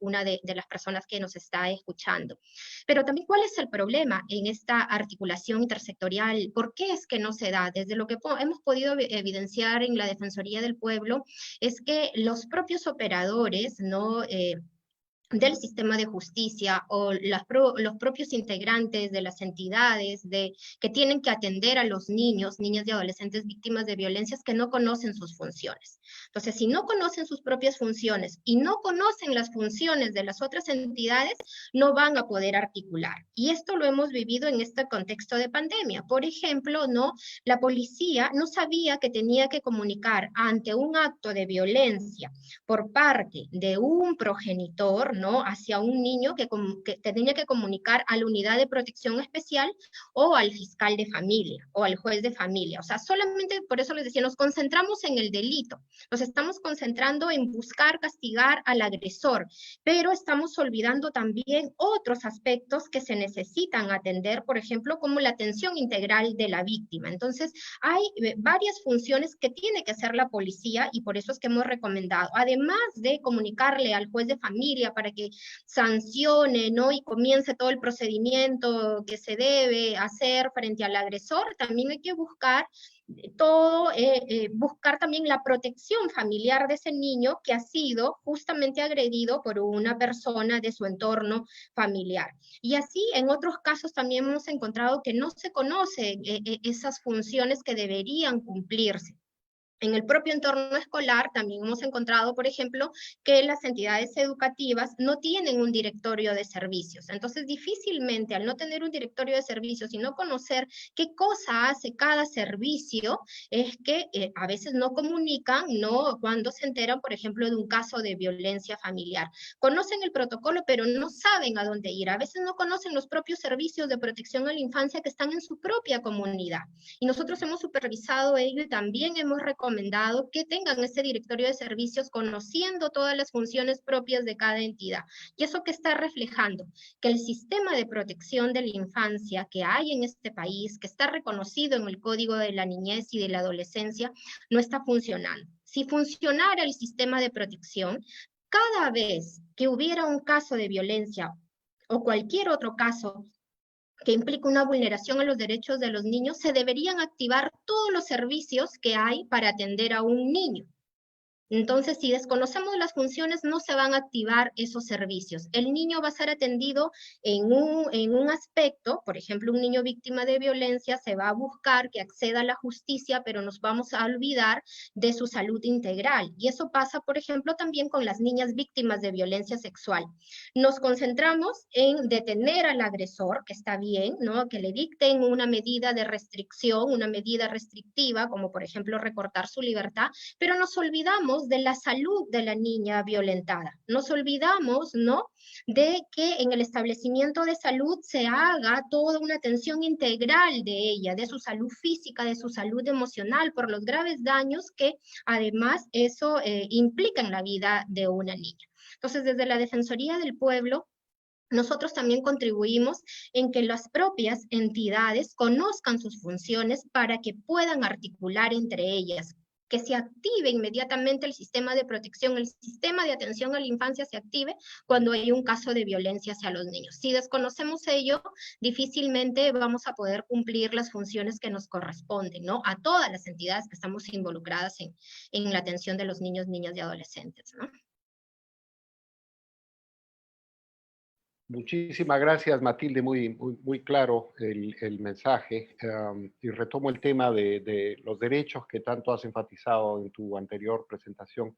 una de las personas que nos está escuchando. Pero también, ¿cuál es el problema en esta articulación intersectorial? ¿Por qué es que no se da? Desde lo que hemos podido evidenciar en la Defensoría del Pueblo, es que los propios operadores, ¿no?, del sistema de justicia o los propios integrantes de las entidades que tienen que atender a los niños, niñas y adolescentes víctimas de violencias, que no conocen sus funciones. Entonces, si no conocen sus propias funciones y no conocen las funciones de las otras entidades, no van a poder articular. Y esto lo hemos vivido en este contexto de pandemia. Por ejemplo, ¿no?, la policía no sabía que tenía que comunicar ante un acto de violencia por parte de un progenitor, ¿no?, hacia un niño que tenía que comunicar a la unidad de protección especial o al fiscal de familia o al juez de familia. O sea, solamente por eso les decía, nos concentramos en el delito, nos estamos concentrando en buscar castigar al agresor, pero estamos olvidando también otros aspectos que se necesitan atender, por ejemplo, como la atención integral de la víctima. Entonces, hay varias funciones que tiene que hacer la policía, y por eso es que hemos recomendado, además de comunicarle al juez de familia para para que sancione, ¿no? Y comience todo el procedimiento que se debe hacer frente al agresor, también hay que buscar buscar también la protección familiar de ese niño que ha sido justamente agredido por una persona de su entorno familiar. Y así en otros casos también hemos encontrado que no se conocen esas funciones que deberían cumplirse. En el propio entorno escolar también hemos encontrado, por ejemplo, que las entidades educativas no tienen un directorio de servicios. Entonces, difícilmente al no tener un directorio de servicios y no conocer qué cosa hace cada servicio, es que a veces no comunican, ¿no? Cuando se enteran, por ejemplo, de un caso de violencia familiar. Conocen el protocolo, pero no saben a dónde ir. A veces no conocen los propios servicios de protección a la infancia que están en su propia comunidad. Y nosotros hemos supervisado ello y también hemos recomendado que tengan ese directorio de servicios conociendo todas las funciones propias de cada entidad. ¿Y eso qué está reflejando? Que el sistema de protección de la infancia que hay en este país, que está reconocido en el Código de la Niñez y de la Adolescencia, no está funcionando. Si funcionara el sistema de protección, cada vez que hubiera un caso de violencia o cualquier otro caso que implica una vulneración a los derechos de los niños, se deberían activar todos los servicios que hay para atender a un niño. Entonces, si desconocemos las funciones, no se van a activar esos servicios. El niño va a ser atendido en un aspecto, por ejemplo, un niño víctima de violencia se va a buscar que acceda a la justicia, pero nos vamos a olvidar de su salud integral. Y eso pasa, por ejemplo, también con las niñas víctimas de violencia sexual. Nos concentramos en detener al agresor, que está bien, ¿no? Que le dicten una medida de restricción, una medida restrictiva, como por ejemplo recortar su libertad, pero nos olvidamos de la salud de la niña violentada. Nos olvidamos, ¿no?, de que en el establecimiento de salud se haga toda una atención integral de ella, de su salud física, de su salud emocional, por los graves daños que además eso implica en la vida de una niña. Entonces, desde la Defensoría del Pueblo, nosotros también contribuimos en que las propias entidades conozcan sus funciones para que puedan articular entre ellas, que se active inmediatamente el sistema de protección, el sistema de atención a la infancia se active cuando hay un caso de violencia hacia los niños. Si desconocemos ello, difícilmente vamos a poder cumplir las funciones que nos corresponden, ¿no? A todas las entidades que estamos involucradas en la atención de los niños, niñas y adolescentes, ¿no? Muchísimas gracias, Matilde, muy claro el mensaje. Y retomo el tema de los derechos que tanto has enfatizado en tu anterior presentación.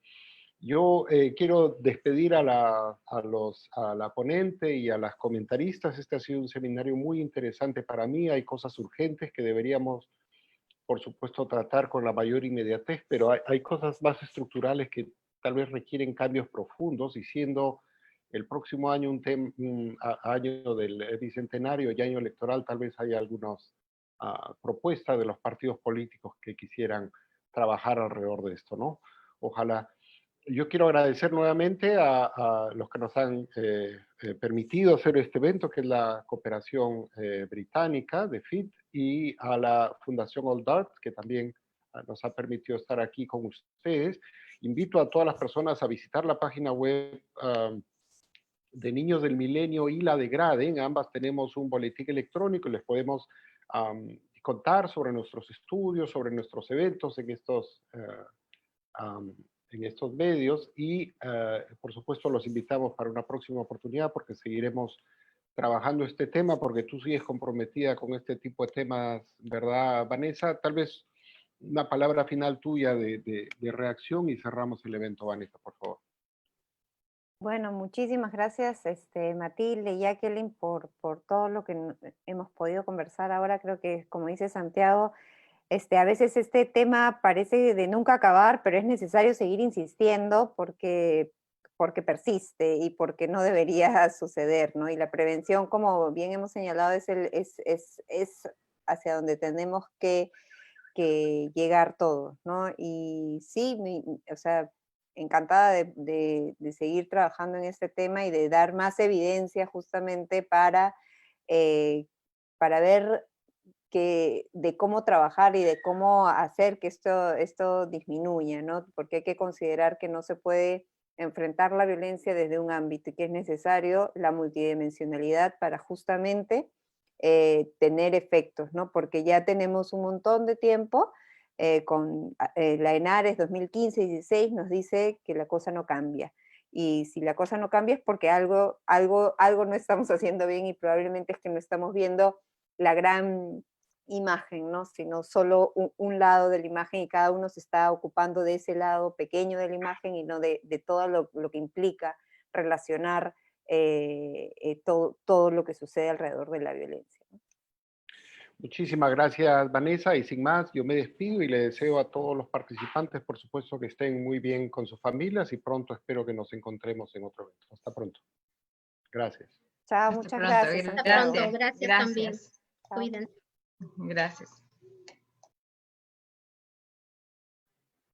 Yo quiero despedir a la ponente y a las comentaristas. Este ha sido un seminario muy interesante para mí. Hay cosas urgentes que deberíamos, por supuesto, tratar con la mayor inmediatez, pero hay cosas más estructurales que tal vez requieren cambios profundos, y siendo el próximo año un año del bicentenario y año electoral, tal vez haya algunas propuestas de los partidos políticos que quisieran trabajar alrededor de esto, ¿no? Ojalá. Yo quiero agradecer nuevamente a los que nos han permitido hacer este evento, que es la cooperación británica de FIT, y a la Fundación All Dart, que también nos ha permitido estar aquí con ustedes. Invito a todas las personas a visitar la página web de Niños del Milenio y la de GRADE. En ambas tenemos un boletín electrónico y les podemos contar sobre nuestros estudios, sobre nuestros eventos en estos medios, y por supuesto los invitamos para una próxima oportunidad, porque seguiremos trabajando este tema, porque tú sigues comprometida con este tipo de temas, ¿verdad, Vanessa? Tal vez una palabra final tuya de reacción y cerramos el evento, Vanessa, por favor. Bueno, muchísimas gracias, Matilde y Jacqueline, por todo lo que hemos podido conversar ahora. Creo que, como dice Santiago, a veces este tema parece de nunca acabar, pero es necesario seguir insistiendo porque persiste y porque no debería suceder, ¿no? Y la prevención, como bien hemos señalado, es hacia donde tenemos que llegar todos, ¿no? Y sí, o sea, encantada de seguir trabajando en este tema y de dar más evidencia justamente para ver de cómo trabajar y de cómo hacer que esto disminuya, ¿no? Porque hay que considerar que no se puede enfrentar la violencia desde un ámbito y que es necesario la multidimensionalidad para justamente tener efectos, ¿no? Porque ya tenemos un montón de tiempo con la ENARES 2015-16 nos dice que la cosa no cambia. Y si la cosa no cambia es porque algo no estamos haciendo bien y probablemente es que no estamos viendo la gran imagen, ¿no? Sino solo un lado de la imagen y cada uno se está ocupando de ese lado pequeño de la imagen y no de todo lo que implica relacionar todo lo que sucede alrededor de la violencia, ¿no? Muchísimas gracias, Vanessa, y sin más, yo me despido y le deseo a todos los participantes, por supuesto, que estén muy bien con sus familias y pronto espero que nos encontremos en otro evento. Hasta pronto. Gracias. Chao, Hasta muchas pronto. gracias. Hasta pronto, Santiago. gracias también. Gracias. Chao. Cuídense. Gracias.